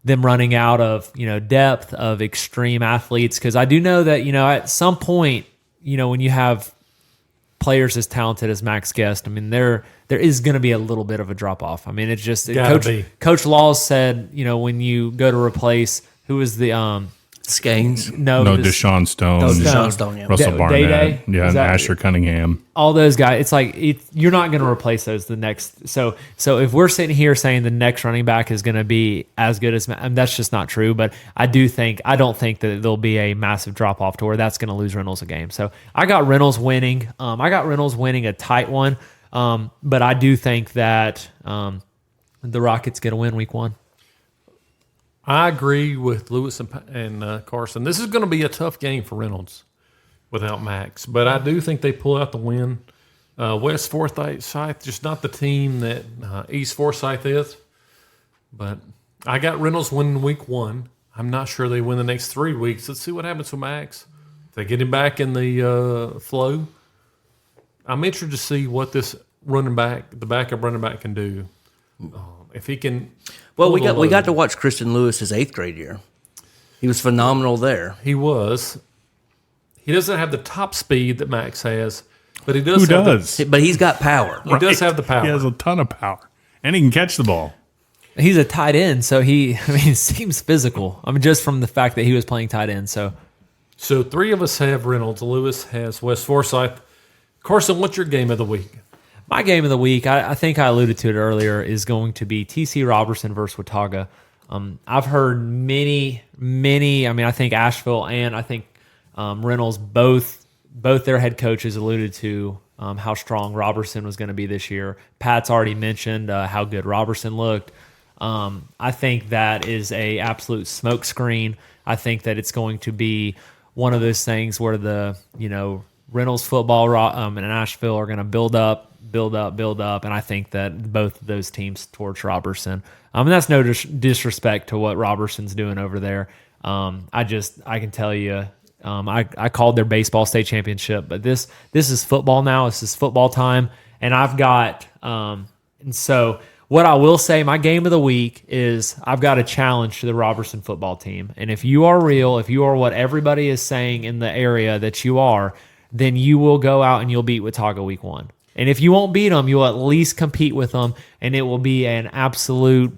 them running out of, depth of extreme athletes, because I do know that, at some point, when you have players as talented as Max Guest, I mean, there is going to be a little bit of a drop off. I mean, it's just Coach Laws said, when you go to replace who was the Scanes. No, Deshaun Stone. Deshaun Stone, yeah. Russell Barnett. Day-Day? Yeah, and Asher Cunningham. All those guys. It's like you're not going to replace those the next. So if we're sitting here saying the next running back is going to be as good as, that's just not true. But I don't think that there'll be a massive drop off to where that's going to lose Reynolds a game. So I got Reynolds winning. I got Reynolds winning a tight one. But I do think that the Rockets get a win week 1. I agree with Lewis and Carson. This is going to be a tough game for Reynolds without Max, but I do think they pull out the win. West Forsyth, just not the team that East Forsyth is, but I got Reynolds winning week 1. I'm not sure they win the next 3 weeks. Let's see what happens with Max. If they get him back in the flow, I'm interested to see what this the backup running back can do. If he can. Well, we got to watch Christian Lewis his 8th grade year. He was phenomenal there. He was. He doesn't have the top speed that Max has, but he does. Who does? But he's got power. He does have the power. He has a ton of power, and he can catch the ball. He's a tight end, so he seems physical. I mean, just from the fact that he was playing tight end. So 3 of us have Reynolds. Lewis has West Forsyth. Carson, what's your game of the week? My game of the week, I think I alluded to it earlier, is going to be TC Robertson versus Watauga. I've heard many. I think Asheville and I think Reynolds both their head coaches alluded to how strong Robertson was going to be this year. Pat's already mentioned how good Robertson looked. I think that is a absolute smokescreen. I think that it's going to be one of those things where the Reynolds football and Asheville are going to build up, and I think that both of those teams torch Robertson. And that's no disrespect to what Robertson's doing over there. I can tell you, I called their baseball state championship, but this is football now. This is football time, and I've got and so what I will say, my game of the week is I've got a challenge to the Robertson football team, and if you are real, if you are what everybody is saying in the area that you are, then you will go out and you'll beat Watauga week 1. And if you won't beat them, you'll at least compete with them, and it will be an absolute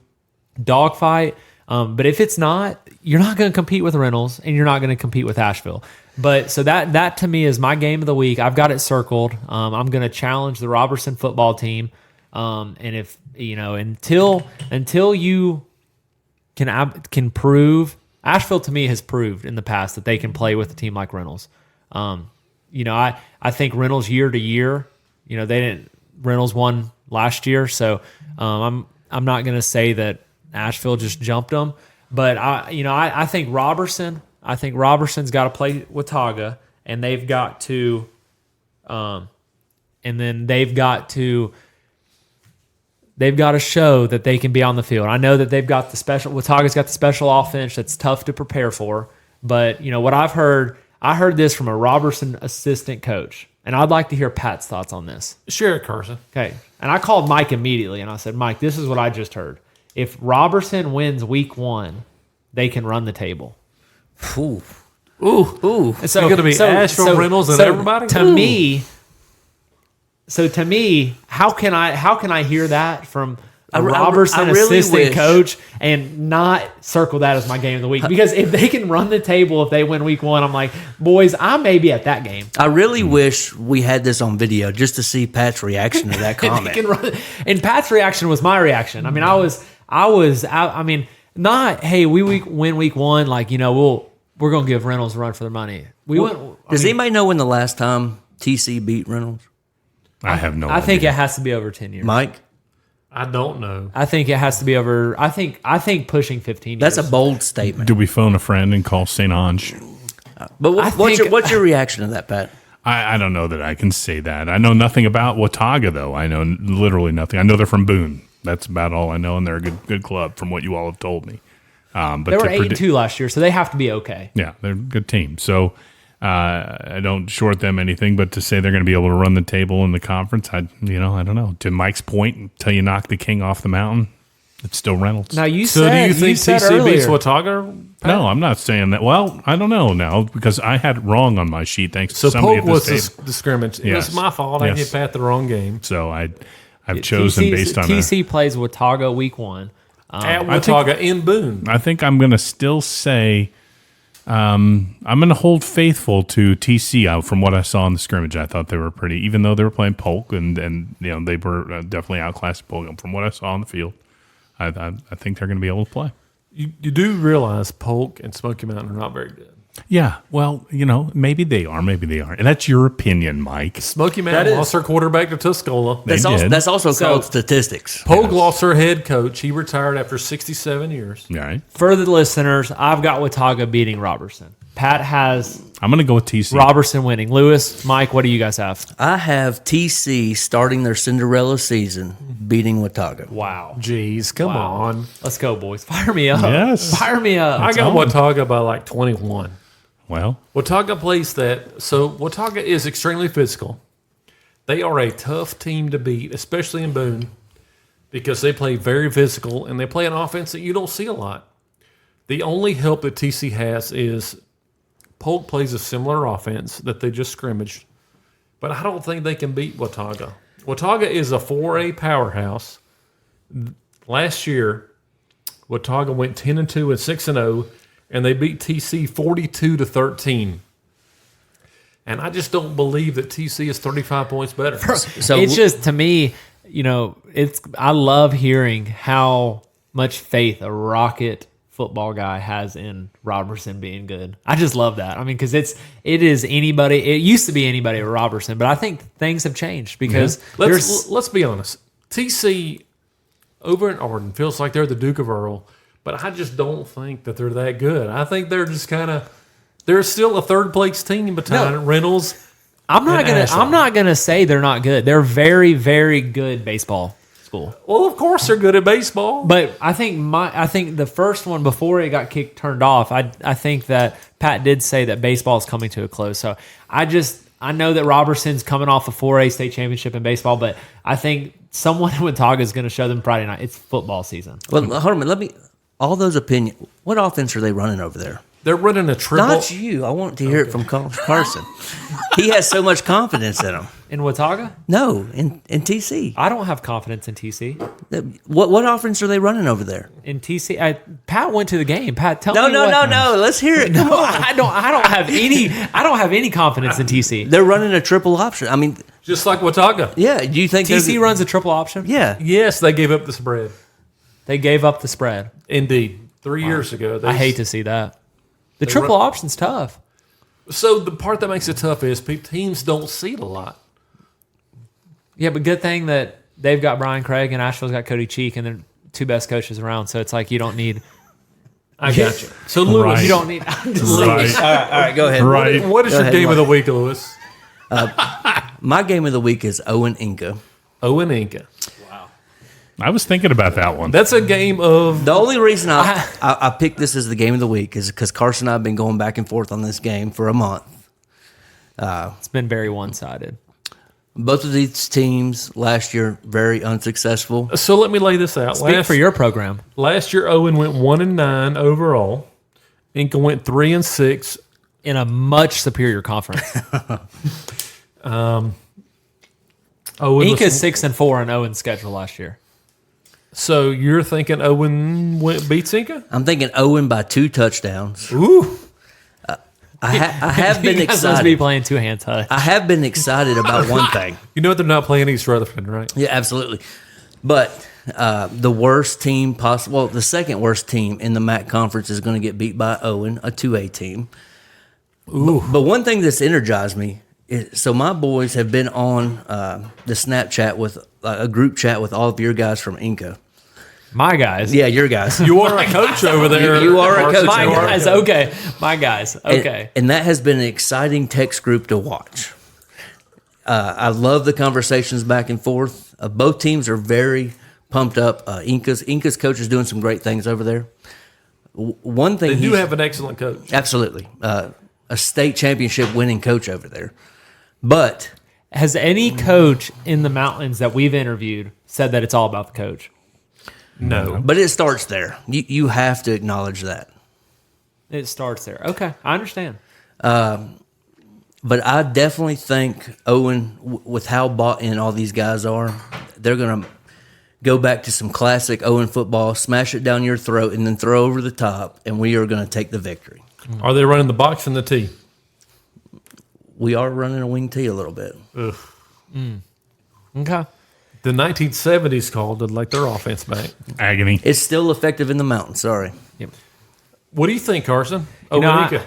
dogfight. But if it's not, you're not going to compete with Reynolds, and you're not going to compete with Asheville. But so that to me is my game of the week. I've got it circled. I'm going to challenge the Robertson football team. And if until you can prove, Asheville to me has proved in the past that they can play with a team like Reynolds. I think Reynolds year to year. Reynolds won last year, so I'm not going to say that Asheville just jumped them, but I think Robertson's got to play Watauga, and they've got to, they've got to show that they can be on the field. I know that Wataaga's got the special offense that's tough to prepare for, but what I heard this from a Robertson assistant coach. And I'd like to hear Pat's thoughts on this. Share it, Carson. Okay. And I called Mike immediately, and I said, Mike, this is what I just heard. If Robertson wins week 1, they can run the table. Ooh. And so, it's going to be Asheville, Reynolds, and everybody? To me, how can I hear that from a Robertson assistant coach and not circle that as my game of the week? Because if they can run the table, if they win week 1, I'm like, boys, I may be at that game. I really wish we had this on video just to see Pat's reaction to that comment. And Pat's reaction was my reaction. I mean, not, hey, we win week 1, like, we're going to give Reynolds a run for their money. Does anybody know when the last time TC beat Reynolds? I have no idea. I think it has to be over 10 years. Mike? I don't know. I think it has to be over. I think pushing 15 years. That's a bold statement. Do we phone a friend and call St. Ange? But I think- what's your reaction to that, Pat? I don't know that I can say that. I know nothing about Watauga, though. I know literally nothing. I know they're from Boone. That's about all I know, and they're a good club from what you all have told me. But They were to 8-2 last year, so they have to be okay. Yeah, they're a good team. So I don't short them anything, but to say they're going to be able to run the table in the conference, I don't know. To Mike's point, until you knock the king off the mountain, it's still Reynolds. Now you So said do you think said TC beats earlier- Watauga? No, I'm not saying that. Well, I don't know now because I had it wrong on my sheet thanks So to somebody Polk at was this table. the scrimmage. It Yes. was my fault. I Yes. gave Pat the wrong game. So I've chosen based on TC plays Watauga week 1. At Watauga in Boone. I think I'm going to still say I'm going to hold faithful to TC out from what I saw in the scrimmage. I thought they were pretty, even though they were playing Polk and they were definitely outclassed Polk. From what I saw on the field, I think they're going to be able to play. You do realize Polk and Smoky Mountain are not very good. Yeah, well, maybe they are, maybe they aren't. And that's your opinion, Mike. Smoky Mountain lost their quarterback to Tuscola. They did. That's also called statistics. Polk lost their head coach. He retired after 67 years. All right. For the listeners, I've got Watauga beating Robertson. Pat has I'm going to go with TC. Robertson winning. Lewis, Mike, what do you guys have? I have TC starting their Cinderella season, beating Watauga. Wow. Jeez, come on. Let's go, boys. Fire me up. Yes. Fire me up. I got Watauga by like 21. Well, Watauga plays that. So Watauga is extremely physical. They are a tough team to beat, especially in Boone, because they play very physical and they play an offense that you don't see a lot. The only help that TC has is Polk plays a similar offense that they just scrimmaged, but I don't think they can beat Watauga. Watauga is a 4A powerhouse. Last year, Watauga went 10-2 and 6-0, and they beat TC 42-13. And I just don't believe that TC is 35 points better. So it's just, to me, I love hearing how much faith a Rocket football guy has in Robertson being good. I just love that. I mean, because it is anybody. It used to be anybody at Robertson, but I think things have changed because let's be honest. TC over in Arden feels like they're the Duke of Earl, but I just don't think that they're that good. I think they're just they're still a third place team behind Reynolds. I'm not and Ashland. I'm not gonna say they're not good. They're very, very good baseball school. Well, of course they're good at baseball. But I think the first one before it got turned off, I think that Pat did say that baseball is coming to a close. So I know that Robertson's coming off a 4A state championship in baseball, but I think someone in Watauga is going to show them Friday night. It's football season. well, hold on, all those opinions. What offense are they running over there? They're running a triple. Not you. I want to hear it from Carson. He has so much confidence in him. In Watauga? No, in TC. I don't have confidence in TC. What offense are they running over there? In TC, Pat went to the game. Pat, tell No, me no, what, no. Let's hear it. Come No, on. I don't have any confidence in TC. They're running a triple option. I mean, Just like Watauga. yeah. Do you think TC they're- runs a triple option. Yeah. Yes, they gave up the spread. They gave up the spread. Indeed. 3 years ago. I hate to see that. The triple option's tough. So the part that makes it tough is teams don't see it a lot. Yeah, but good thing that they've got Brian Craig and Asheville's got Cody Cheek, and they're two best coaches around. So it's like you don't need. I got you. So Lewis, Right. You don't need. I'm just right, All right, go ahead. right. what is Go your ahead, game of Mike. the week, Lewis? My game of the week is Owen Inca. Owen Inca. I was thinking about that one. That's a game of The only reason I picked this as the game of the week is because Carson and I have been going back and forth on this game for a month. It's been very one-sided. Both of these teams last year very unsuccessful. So let me lay this out. Speak for your program. Last year, Owen went 1-9 overall. Inca went 3-6. In a much superior conference. Owen was- Inca's 6-4 in Owen's schedule last year. So you're thinking Owen beats Inca? I'm thinking Owen by 2 touchdowns. Ooh. I have been You guys must be excited. playing two-hand touch. I have been excited about one thing. You know they're not playing East Rutherford, right? Yeah, absolutely. But the worst team possible, well, the second worst team in the MAC conference is going to get beat by Owen, a 2A team. But one thing that's energized me is, so my boys have been on the Snapchat with a group chat with all of your guys from Inca. My guys. Yeah, your guys. You are a coach over there. You are a coach. My You are a guys. Okay. My guys. Okay. And that has been an exciting text group to watch. I love the conversations back and forth. Both teams are very pumped up. Inca's coach is doing some great things over there. One thing They do have an excellent coach. absolutely a state championship winning coach over there, but Has any coach in the mountains that we've interviewed said that it's all about the coach? No. it starts there. You have to acknowledge that. It starts there. Okay. I understand. But I definitely think Owen, with how bought in all these guys are, they're going to go back to some classic Owen football, smash it down your throat, and then throw over the top, and we are going to take the victory. Are they running the box and the tee? We are running a wing tee a little bit. Okay. The 1970s called it like their offense back. Agony. It's still effective in the mountains. Sorry. What do you think, Carson? Oh, know, Monica.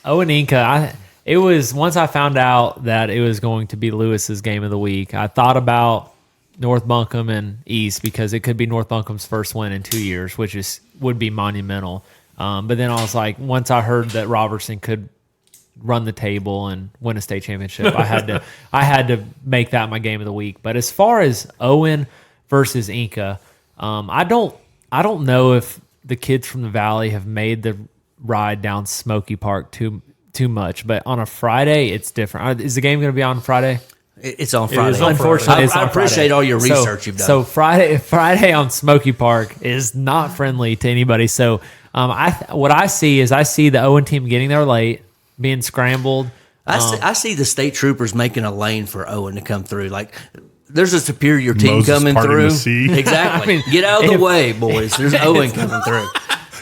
Owen Inca, it was once I found out that it was going to be Lewis's game of the week, I thought about North Buncombe and East because it could be North Buncombe's first win in 2 years, which would be monumental. But then I was like, once I heard that Robertson could run the table and win a state championship, I had to make that my game of the week. But as far as Owen versus Inca, I don't know if the kids from the Valley have made the ride down Smoky Park too much. But on a Friday, it's different. Is the game going to be on Friday? It's on Friday. is on Unfortunately, it's I on appreciate Friday. all your research you've done. So Friday on Smoky Park is not friendly to anybody. So what I see is the Owen team getting there late, being scrambled. I see the state troopers making a lane for Owen to come through. Like, there's a superior team Moses coming parting through. the sea. Exactly. I mean, Get out of if- the way, boys. There's Owen coming through.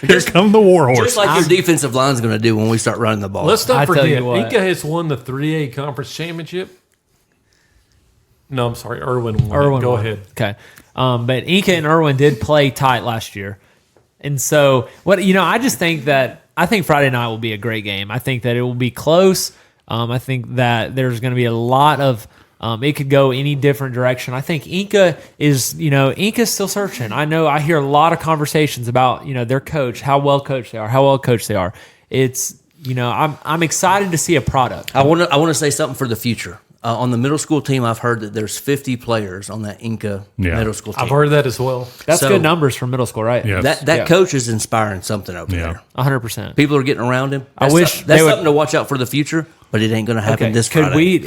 Here come the war horse. Just like your defensive line's going to do when we start running the ball. Let's not I tell forget, you what. Inca has won the 3A conference championship. No, I'm sorry, Irwin won. Irwin Go won. ahead. Okay. But Inca and Irwin did play tight last year. And so, I just think I think Friday night will be a great game. I think that it will be close. I think that there's going to be a lot of, it could go any different direction. I think Inca's still searching. I hear a lot of conversations about, their coach, how well coached they are, It's, I'm excited to see a product. I want to say something for the future. On the middle school team, I've heard that there's 50 players on that Inca middle school team. I've heard that as well. That's So- good numbers for middle school, right? Yes. That Yeah. coach is inspiring something over Yeah. there. 100%. People are getting around him. I wish that's they would- something to watch out for the future, but it ain't going to happen this could Friday.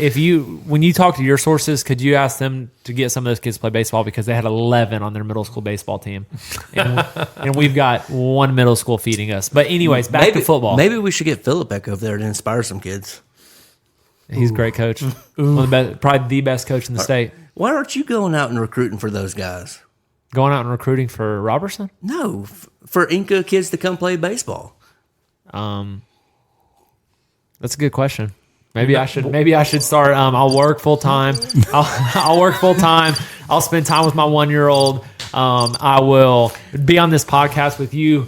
when you talk to your sources, could you ask them to get some of those kids to play baseball because they had 11 on their middle school baseball team, and we've got one middle school feeding us. But anyways, back to football. Maybe we should get Philip back over there to inspire some kids. He's a great coach, one of the best, probably the best coach in the state. Why aren't you going out and recruiting for those guys? Going out and recruiting for Robertson. No, for Inca kids to come play baseball. That's a good question. Maybe I should start. I'll work full time. I'll work full time. I'll spend time with my 1-year-old. I will be on this podcast with you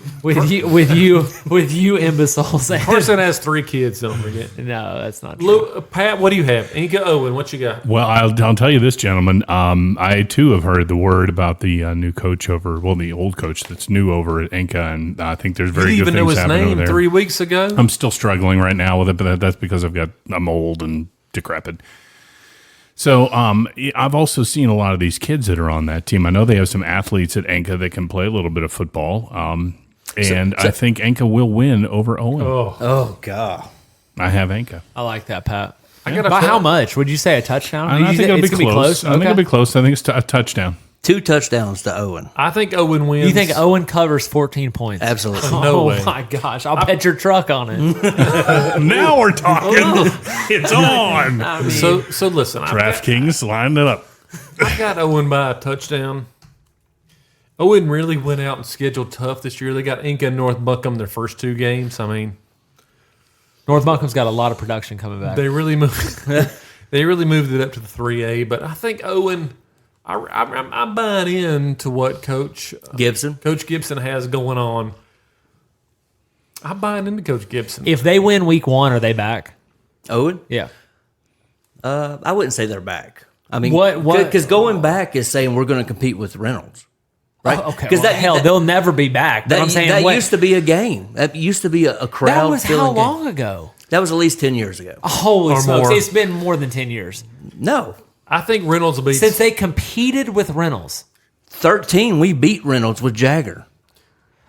imbeciles. Carson has 3 kids, don't forget. No, that's not true. Pat, what do you have? Inca, Owen, what you got? Well, I'll tell you this, gentlemen. I too have heard the word about the new coach the old coach that's new over at Inca, and I think there's very You good even know things his happening over name there. 3 weeks ago? I'm still struggling right now with it, but that's because I'm old and decrepit. So I've also seen a lot of these kids that are on that team. I know they have some athletes at Enka that can play a little bit of football, and I think Enka will win over Owen. Oh God! I have Enka. I like that, Pat. I got a By feel- how much? Would you say a touchdown? I think it'll be It's gonna close. I think Okay. it'll be close. I think it's a touchdown. 2 touchdowns to Owen. I think Owen wins. You think Owen covers 14 points? Absolutely. No oh way. my gosh! I'll bet your truck on it. Now we're talking. It's on. So listen, DraftKings, line it up. I got Owen by a touchdown. Owen really went out and scheduled tough this year. They got Inca and North Buncombe their first 2 games. I mean, North Buncombe's got a lot of production coming back. they really moved. They really moved it up to the 3A. But I think Owen. I'm buying into what Coach Gibson. Gibson has going on. I'm buying into Coach Gibson. If they win week 1, are they back? Owen. Yeah. I wouldn't say they're back. I mean, What- Because going back is saying we're going to compete with Reynolds. right? Oh, okay. Because They'll never be back. But I'm saying that used to be a game. That used to be a crowd. that was how filling game. long ago? That was at least 10 years ago. Holy Or smokes! more. It's been more than 10 years No, I think Reynolds will be since they competed with Reynolds. 13. We beat Reynolds with Jagger.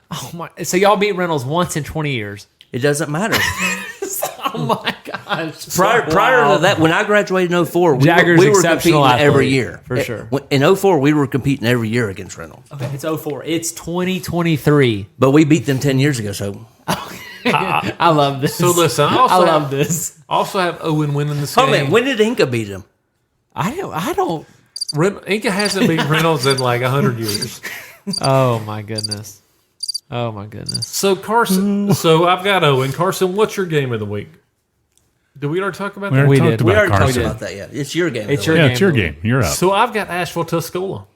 Oh my! So y'all beat Reynolds once in 20 years. It doesn't matter. Oh my gosh! Prior to that, when I graduated in 04, Jagger's we were exceptional competing every athlete, year. for sure. In 04, we were competing every year against Reynolds. Okay, it's 04. It's 2023. But we beat them 10 years ago, so I love this. So listen, I I also love have, this. also have Owen winning this oh game. man, when did Inca beat him? I don't. Inca hasn't beat Reynolds in like 100 years. Oh my goodness. Oh my goodness. So Carson, so I've got Owen. Carson, what's your game of the week? Did we already talk about We that? already We talked did. We about already talked Carson. about that yet. It's your game. It's though. your Yeah, game. it's your game. You're up. So I've got Asheville Tuscola.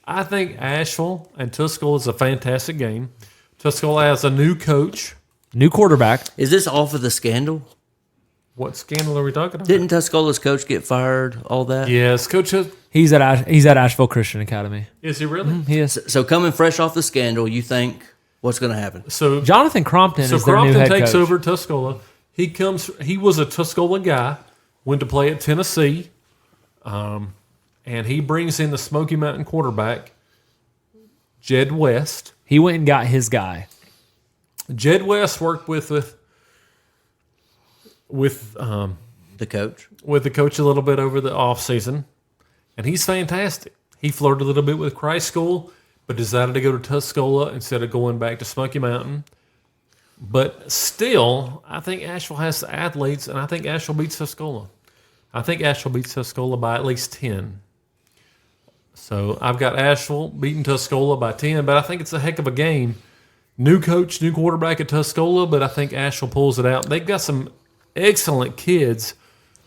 I think Asheville and Tuscola is a fantastic game. Tuscola has a new coach. New quarterback. Is this off of the scandal? What scandal are we talking about? Didn't Tuscola's coach get fired? All that? Yes, Coach. He's at Asheville Christian Academy. Is he really? He is. So coming fresh off the scandal, you think what's going to happen? So Jonathan Crompton So is their new Crompton head takes coach. over Tuscola. He was a Tuscola guy, went to play at Tennessee, and he brings in the Smoky Mountain quarterback, Jed West. He went and got his guy. Jed West worked with The coach. the coach a little bit over the offseason, and he's fantastic. He flirted a little bit with Christ School, but decided to go to Tuscola instead of going back to Smoky Mountain. But still, I think Asheville has the athletes, and I think Asheville beats Tuscola. I think Asheville beats Tuscola by at least 10. So I've got Asheville beating Tuscola by 10, but I think it's a heck of a game. New coach, new quarterback at Tuscola, but I think Asheville pulls it out. They've got some excellent kids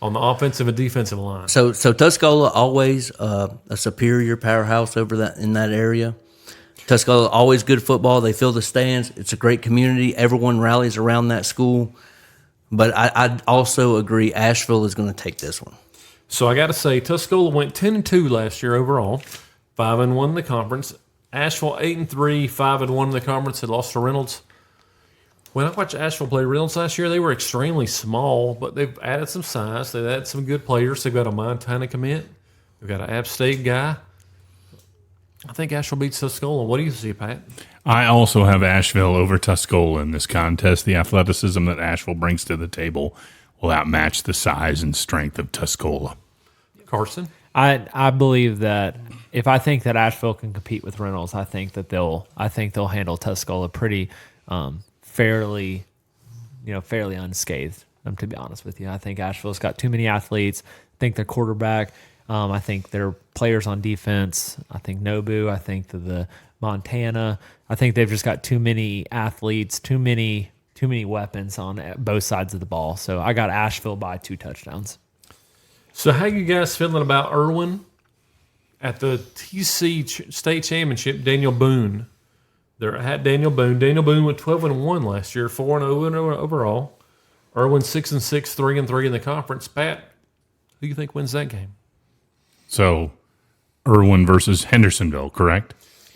on the offensive and defensive line. So Tuscola always a superior powerhouse over that in that area. Tuscola always good football. They fill the stands. It's a great community. Everyone rallies around that school. But I also agree Asheville is going to take this one. So I got to say, Tuscola went 10-2 last year overall, 5-1 in the conference. Asheville 8-3, 5-1 in the conference. They lost to Reynolds. When I watched Asheville play Reynolds last year, they were extremely small, but they've added some size. They've added some good players. They've got a Montana commit. They've got an App State guy. I think Asheville beats Tuscola. What do you see, Pat? I also have Asheville over Tuscola in this contest. The athleticism that Asheville brings to the table will outmatch the size and strength of Tuscola. Carson? I believe that if I think that Asheville can compete with Reynolds, I think they'll handle Tuscola pretty fairly unscathed. To be honest with you, I think Asheville's got too many athletes. I think their quarterback. I think their players on defense. I think Nobu. I think the Montana. I think they've just got too many athletes, too many weapons on both sides of the ball. So I got Asheville by 2 touchdowns. So how you guys feeling about Irwin at the TC State Championship? Daniel Boone. They're at Daniel Boone. Daniel Boone went 12-1 last year, 4-0 overall. Irwin 6-6, 3-3 in the conference. Pat, who do you think wins that game? So, Irwin versus Hendersonville, correct?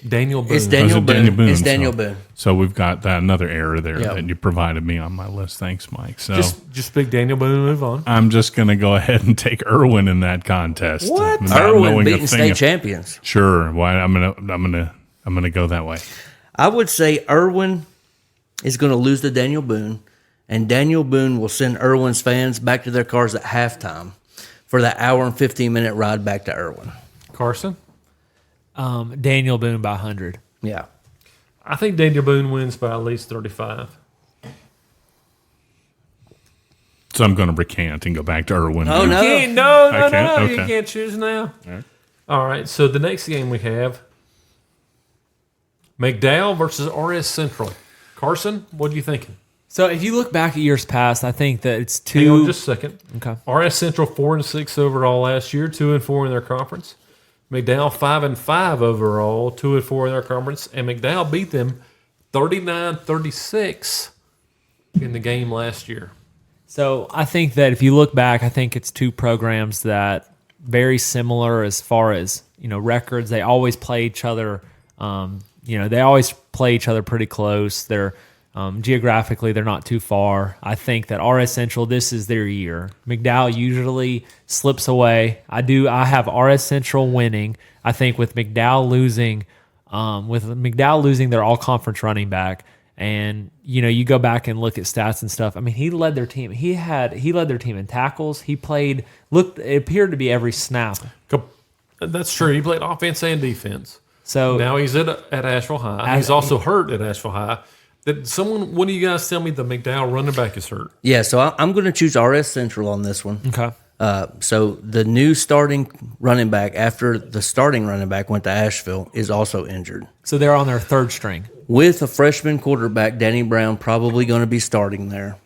Daniel Boone. It's Daniel Boone. It's so, Daniel Boone. So we've got another error there Yeah. that you provided me on my list. Thanks, Mike. So Just pick Daniel Boone and move on. I'm just going to go ahead and take Irwin in that contest. What? without Irwin knowing a beating thing state of- champions. Sure. Why? I'm gonna go that way. I would say Irwin is going to lose to Daniel Boone, and Daniel Boone will send Irwin's fans back to their cars at halftime for that hour and 15-minute ride back to Irwin. Carson? Daniel Boone by 100. Yeah. I think Daniel Boone wins by at least 35. So I'm going to recant and go back to Irwin. Oh, no. No, I can't? You Okay. can't choose now. All right, so the next game we have McDowell versus RS Central. Carson, what are you thinking? So if you look back at years past, I think that it's Hang on two. just a second. Okay. RS Central 4-6 overall last year, 2-4 in their conference. McDowell 5-5 overall, 2-4 in their conference, and McDowell beat them 39-36 in the game last year. So I think that if you look back, I think it's two programs that very similar as far as records. They always play each other They always play each other pretty close. They're geographically, they're not too far. I think that RS Central, this is their year. McDowell usually slips away. I have RS Central winning. I think with McDowell losing, their all-conference running back, and you go back and look at stats and stuff. I mean, he led their team. He led their team in tackles. It appeared to be every snap. That's true. He played offense and defense. So now he's at Asheville High. He's also hurt at Asheville High. One of you guys tell me the McDowell running back is hurt? Yeah, so I'm going to choose RS Central on this one. Okay. So the new starting running back after the starting running back went to Asheville is also injured. So they're on their third string. With a freshman quarterback, Danny Brown, probably going to be starting there.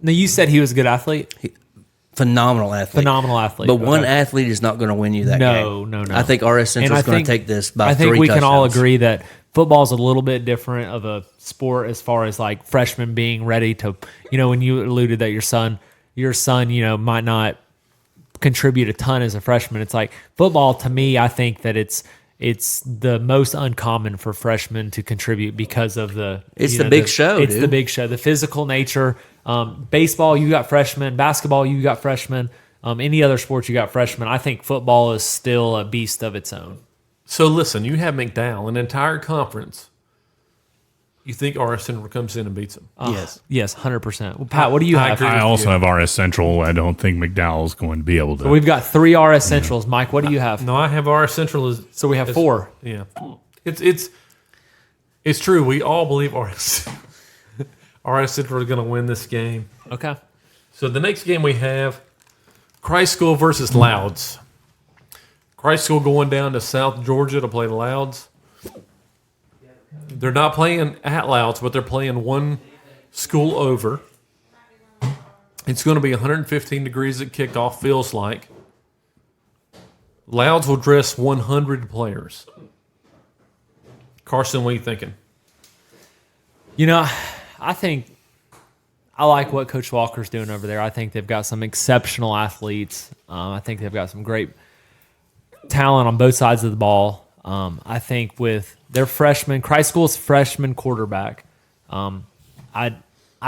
Now, you said he was a good athlete? Phenomenal athlete. But one athlete is not going to win you that game. No. I think RS Central is going to take this by 3 touchdowns. I think we can all agree that football is a little bit different of a sport as far as like freshmen being ready to, when you alluded that your son, might not contribute a ton as a freshman. It's like football to me, I think that it's the most uncommon for freshmen to contribute because of the big show. It's the big show, the physical nature. Baseball, you got freshmen. Basketball, you got freshmen. Any other sports, you got freshmen. I think football is still a beast of its own. So listen, you have McDowell, an entire conference. You think RS Central comes in and beats them? Yes, 100%. Well, Pat, what do you have? I also have RS Central. I don't think McDowell's going to be able to. So we've got 3 RS Centrals. Mike, what do you have? No, I have RS Central. So we have 4. Yeah, it's true. We all believe RS Central is going to win this game. Okay. So the next game we have Christ School versus Louds. Christ School going down to South Georgia to play the Louds. They're not playing at Louds, but they're playing one school over. It's going to be 115 degrees at kickoff, feels like. Louds will dress 100 players. Carson, what are you thinking? I think I like what Coach Walker's doing over there. I think they've got some exceptional athletes. I think they've got some great talent on both sides of the ball. I think with their freshman, Christ School's freshman quarterback, I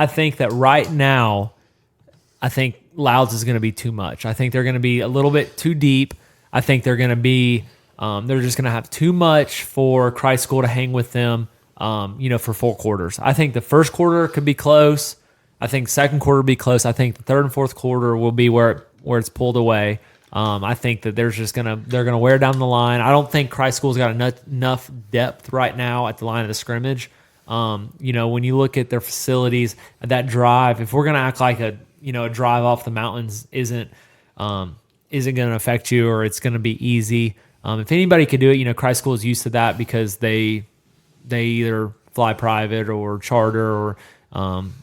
think that right now, I think Louds is going to be too much. I think they're going to be a little bit too deep. I think they're going to be, they're just going to have too much for Christ School to hang with them, for 4 quarters. I think the first quarter could be close. I think second quarter will be close. I think the third and fourth quarter will be where it's pulled away. I think that they're gonna wear down the line. I don't think Christ School's got enough depth right now at the line of the scrimmage. When you look at their facilities, that drive, if we're gonna act like a drive off the mountains isn't gonna affect you or it's gonna be easy. If anybody could do it, Christ School is used to that because they either fly private or charter or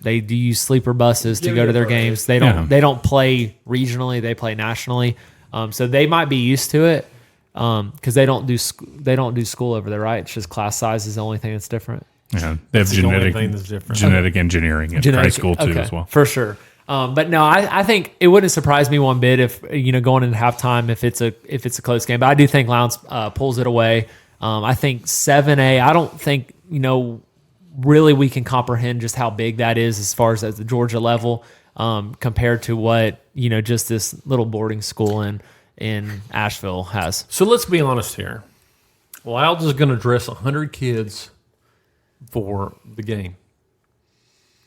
they do use sleeper buses to go to their games. They don't play regionally; they play nationally. So they might be used to it because they don't do school over there, right? It's just class size is the only thing that's different. Yeah, they have genetic engineering at Christ School too as well, for sure. But no, I think it wouldn't surprise me one bit if going into halftime if it's a close game. But I do think Lowndes pulls it away. I think 7A. I don't think really we can comprehend just how big that is as far as at the Georgia level compared to what just this little boarding school in Asheville has. So let's be honest here. Louds is going to dress 100 kids for the game.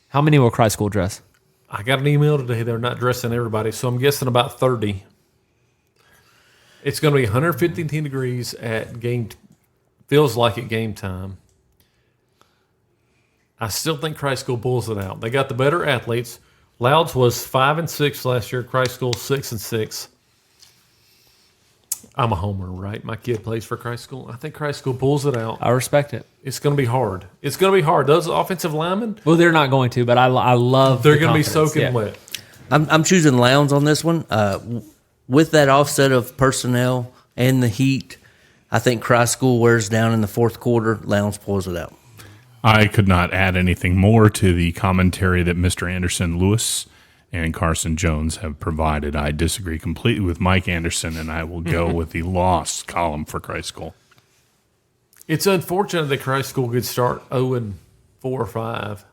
How many will Christ School dress? I got an email today. They're not dressing everybody, so I'm guessing about 30. It's going to be 115 degrees at game. Feels like at game time. I still think Christ School pulls it out. They got the better athletes. Louds was 5-6 last year. Christ School 6-6. I'm a homer, right? My kid plays for Christ School. I think Christ School pulls it out. I respect it. It's going to be hard. It's going to be hard. Those offensive linemen. Well, they're not going to, but I love. They're going to be soaking wet. I'm choosing Lowndes on this one. With that offset of personnel and the heat, I think Christ School wears down in the fourth quarter. Lowndes pulls it out. I could not add anything more to the commentary that Mr. Anderson Lewis and Carson Jones have provided. I disagree completely with Mike Anderson, and I will go with the loss column for Christ School. It's unfortunate that Christ School could start 0-4 or 5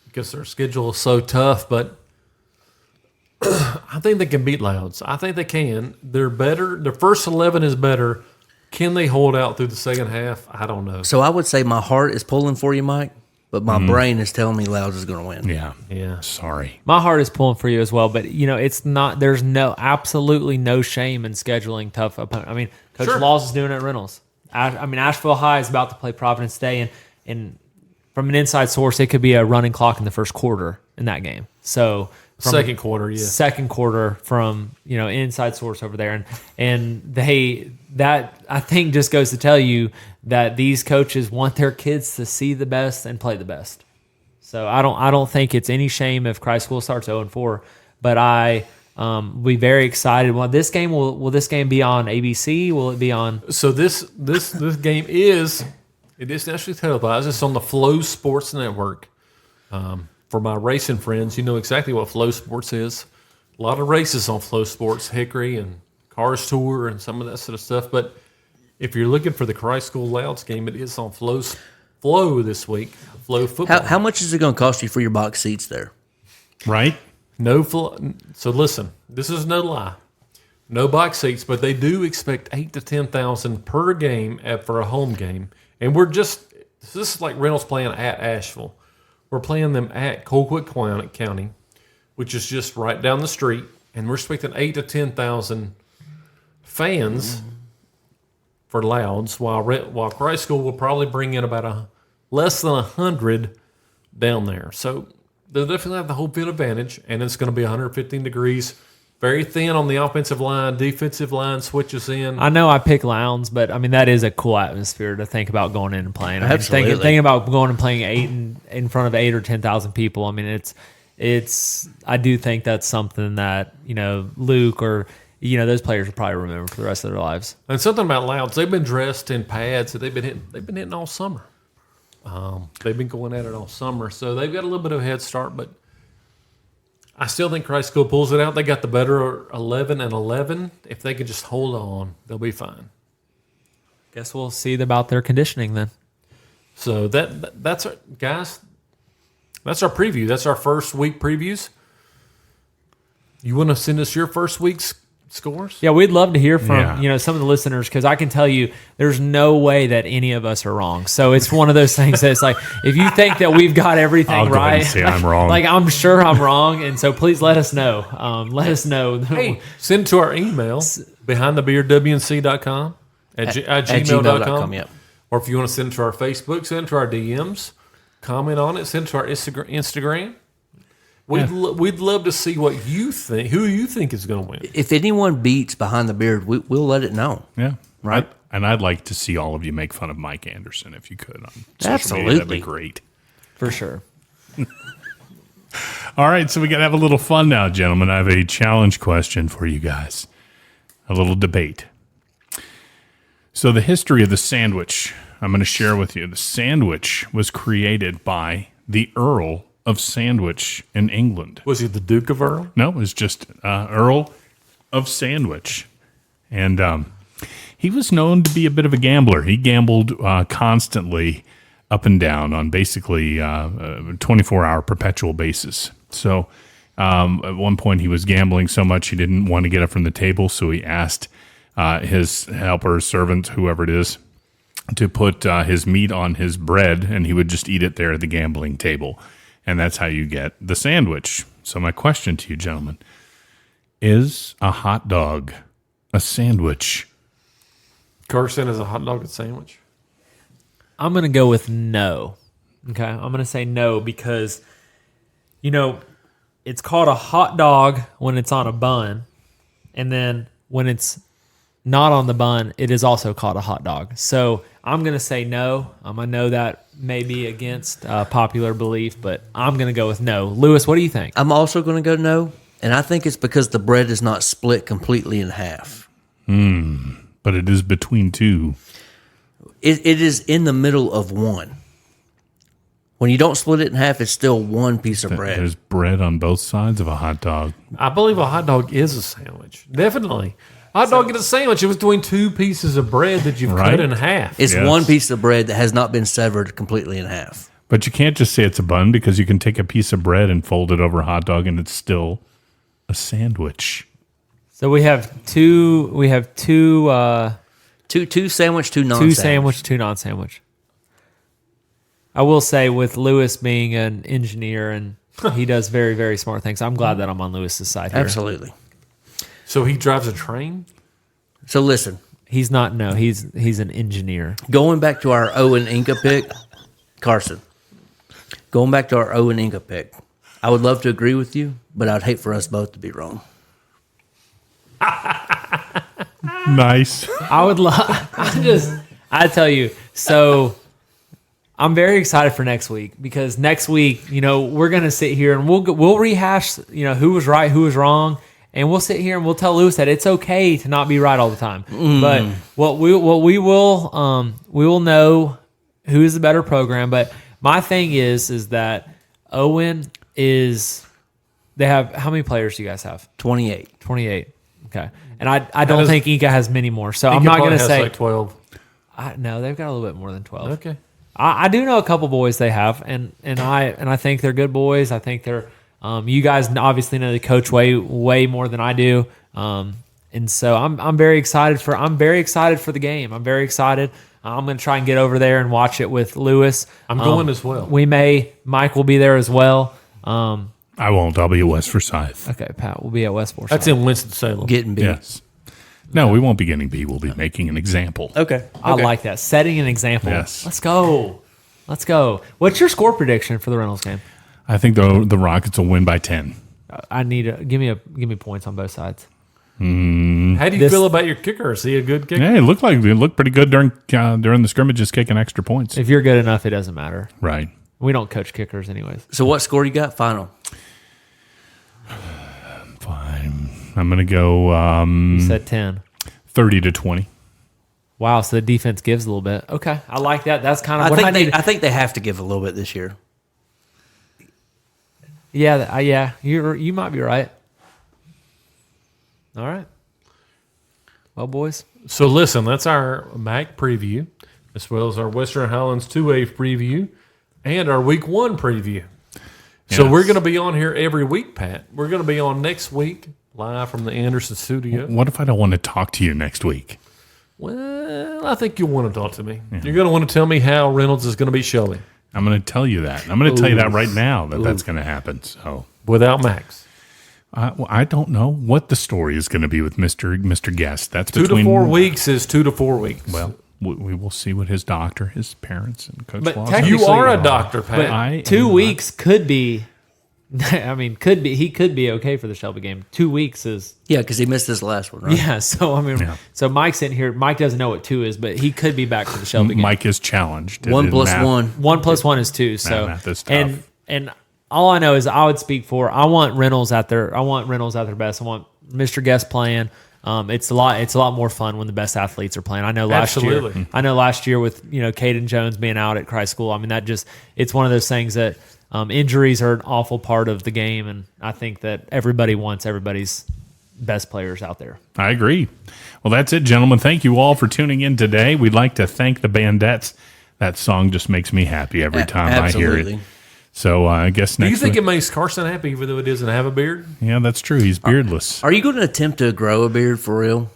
because their schedule is so tough, but I think they can beat Louds. I think they can. They're better. Their first 11 is better. Can they hold out through the second half? I don't know. So I would say my heart is pulling for you, Mike, but my brain is telling me Louds is going to win. Yeah. Sorry. My heart is pulling for you as well, but it's not. There's absolutely no shame in scheduling tough opponents. I mean, Coach Sure. Laws is doing it at Reynolds. Asheville High is about to play Providence Day, and from an inside source, it could be a running clock in the first quarter in that game. So Second quarter, yeah. second quarter from inside source over there, and that I think just goes to tell you that these coaches want their kids to see the best and play the best. So I don't think it's any shame if Christ School starts 0-4, but I be very excited. Well, this game will this game be on ABC? Will it be on? So this game is nationally televised. It's on the Flow Sports Network. For my racing friends, you know exactly what Flow Sports is. A lot of races on Flow Sports, Hickory and Cars Tour and some of that sort of stuff. But if you're looking for the Christ School Louds game, it is on Flow this week. Flow football. How much is it going to cost you for your box seats there? Right? So listen, this is no lie. No box seats, but they do expect 8,000 to 10,000 per game for a home game. And this is like Reynolds playing at Asheville. We're playing them at Colquitt County, which is just right down the street, and we're expecting 8,000 to 10,000 fans for Louds, while Christ School will probably bring in about less than 100 down there. So they'll definitely have the home field advantage, and it's going to be 115 degrees. Very thin on the offensive line. Defensive line switches in. I know I pick Lowndes, but I mean that is a cool atmosphere to think about going in and playing. I mean, Absolutely. thinking about going and playing in front of 8,000 or 10,000 people. I mean it's. I do think that's something that Luke or those players will probably remember for the rest of their lives. And something about Louds, they've been dressed in pads that they've been hitting all summer. They've been going at it all summer, so they've got a little bit of a head start, but I still think Christ School pulls it out. They got the better 11 and 11. If they can just hold on, they'll be fine. Guess we'll see about their conditioning then. So that's our guys. That's our preview. That's our first week previews. You want to send us your first week's scores? Yeah, we'd love to hear from Yeah. some of the listeners because I can tell you there's no way that any of us are wrong. So it's one of those things that's like if you think that we've got everything I'll go ahead right, and say I'm wrong. Like I'm sure I'm wrong, and so please let us know. Let us know. Hey, send it to our email behindthebeardwnc.com at gmail.com. Yep. Or if you want to send it to our Facebook, send it to our DMs, comment on it, send it to our Instagram. We'd love to see what you think, who you think is going to win. If anyone beats Behind the Beard, we'll let it know. Yeah. Right. And I'd like to see all of you make fun of Mike Anderson if you could on social Absolutely. media. That'd be great. For sure. All right, so we got to have a little fun now, gentlemen. I have a challenge question for you guys. A little debate. So the history of the sandwich, I'm going to share with you. The sandwich was created by the Earl of Sandwich in England. Was he the Duke of Earl? No, it was just Earl of Sandwich. And he was known to be a bit of a gambler. He gambled constantly up and down on basically a 24-hour perpetual basis. So at one point he was gambling so much he didn't want to get up from the table, so he asked his helper, servant, whoever it is, to put his meat on his bread, and he would just eat it there at the gambling table. And that's how you get the sandwich. So my question to you, gentlemen, is a hot dog a sandwich? Carson is a hot dog and sandwich. I'm going to go with no. Okay. I'm going to say no because, it's called a hot dog when it's on a bun. And then when it's not on the bun, it is also called a hot dog. So I'm going to say no. I know that may be against popular belief, but I'm going to go with no. Lewis, what do you think? I'm also going to go no, and I think it's because the bread is not split completely in half. But it is between two. It is in the middle of one. When you don't split it in half, it's still one piece of bread. There's bread on both sides of a hot dog. I believe a hot dog is a sandwich. Definitely. Hot dog and a sandwich. It was between two pieces of bread that you've Right. cut in half. It's Yes. one piece of bread that has not been severed completely in half. But you can't just say it's a bun because you can take a piece of bread and fold it over a hot dog and it's still a sandwich. So we have two. We have two. Two sandwich, two non Two sandwich, two non-sandwich. I will say, with Lewis being an engineer and he does very, very smart things, I'm glad that I'm on Lewis's side here. Absolutely. So he drives a train? So listen, He's not. No, he's an engineer. going back to our Owen Inca pick, Carson. Going back to our Owen Inca pick, I would love to agree with you, but I'd hate for us both to be wrong. Nice. I would love. I tell you. So I'm very excited for next week because next week, we're gonna sit here and we'll rehash, who was right, who was wrong, and we'll sit here and we'll tell Lewis that it's okay to not be right all the time. But what we will know who is the better program. But my thing is that Owen is. They have how many players do you guys have? 28. 28. Okay. And I don't think Inca has many more. So I'm not going to say like 12. no, they've got a little bit more than 12. Okay. I do know a couple boys they have, and I think they're good boys. I think they're you guys obviously know the coach way more than I do. And so I'm very excited for the game. I'm very excited. I'm going to try and get over there and watch it with Lewis. I'm going as well. Mike will be there as well. I won't. I'll be at West Forsyth. Okay, Pat, we'll be at West Forsyth. That's in Winston-Salem. Getting beat. Yes. No, we won't be getting beat. We'll be making an example. Okay. I like that. Setting an example. Yes. Let's go. What's your score prediction for the Reynolds game? I think the Rockets will win by 10. I need give me points on both sides. How do you feel about your kicker? Is he a good kicker? Yeah, it looked pretty good during the scrimmages, kicking extra points. If you're good enough, it doesn't matter. Right. We don't coach kickers anyways. So what score you got final? Fine. I'm going to go You said 10. 30-20. Wow, so the defense gives a little bit. Okay, I like that. That's kind of I think they have to give a little bit this year. Yeah, you might be right. All right. Well, boys. So listen, that's our MAC preview, as well as our Western Highlands 2A preview, and our Week 1 preview. So Yes. we're going to be on here every week, Pat. We're going to be on next week, live from the Anderson studio. What if I don't want to talk to you next week? Well, I think you'll want to talk to me. You're going to want to tell me how Reynolds is going to be showing I'm going to tell you that. I'm going to tell you that right now that's going to happen. So without Max. I don't know what the story is going to be with Mr. Guest. That's 2 between to 4 weeks is 2 to 4 weeks. Well, we will see what his doctor, his parents, and Coach But Laws technically- you are a doctor, Pat. I 2 am weeks could be. I mean, he could be okay for the Shelby game. 2 weeks is. Yeah, because he missed his last one, right? Yeah, so I mean, so Mike's in here. Mike doesn't know what 2 is, but he could be back for the Shelby game. Mike is challenged. 1 in plus math. 1. 1 plus 1 is 2. So math is tough. and all I know is I would speak for. I want Reynolds at their best. I want Mr. Guest playing. It's a lot more fun when the best athletes are playing. I know last Absolutely. year. I know last year with Caden Jones being out at Christ School. I mean it's one of those things that injuries are an awful part of the game, and I think that everybody wants everybody's best players out there. I agree. Well, that's it, gentlemen. Thank you all for tuning in today. We'd like to thank the Bandettes. That song just makes me happy every time I hear it. Absolutely. So I guess Do you next think week. it makes Carson happy even though he doesn't have a beard? Yeah, that's true. He's beardless. Are you going to attempt to grow a beard for real?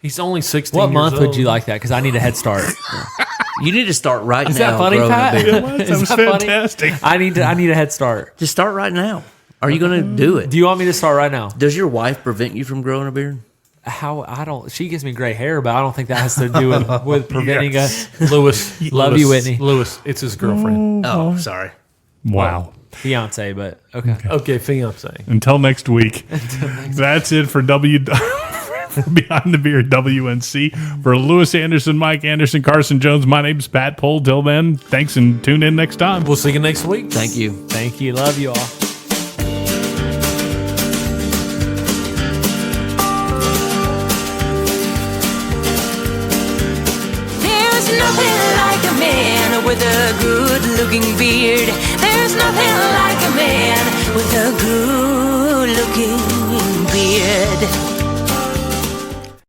He's only 16 What years month old. would you like that? Because I need a head start. You need to start right Is now. that funny, growing a Pat? beard. That Is was that funny? fantastic. I need a head start. Just start right now. Are you going to do it? Do you want me to start right now? Does your wife prevent you from growing a beard? How I don't. She gives me gray hair, but I don't think that has to do with preventing Lewis. Love you, Whitney. Lewis, it's his girlfriend. Oh, sorry. Wow. fiance. But okay. Okay, fiance. Until next week. That's it for for Behind the Beard WNC. For Lewis Anderson, Mike Anderson, Carson Jones, my name's Pat Pohl. Till then, thanks and tune in next time. We'll see you next week. Thank you. Thank you. Love you all. There's nothing like a man with a good-looking beard. There's nothing like a man with a good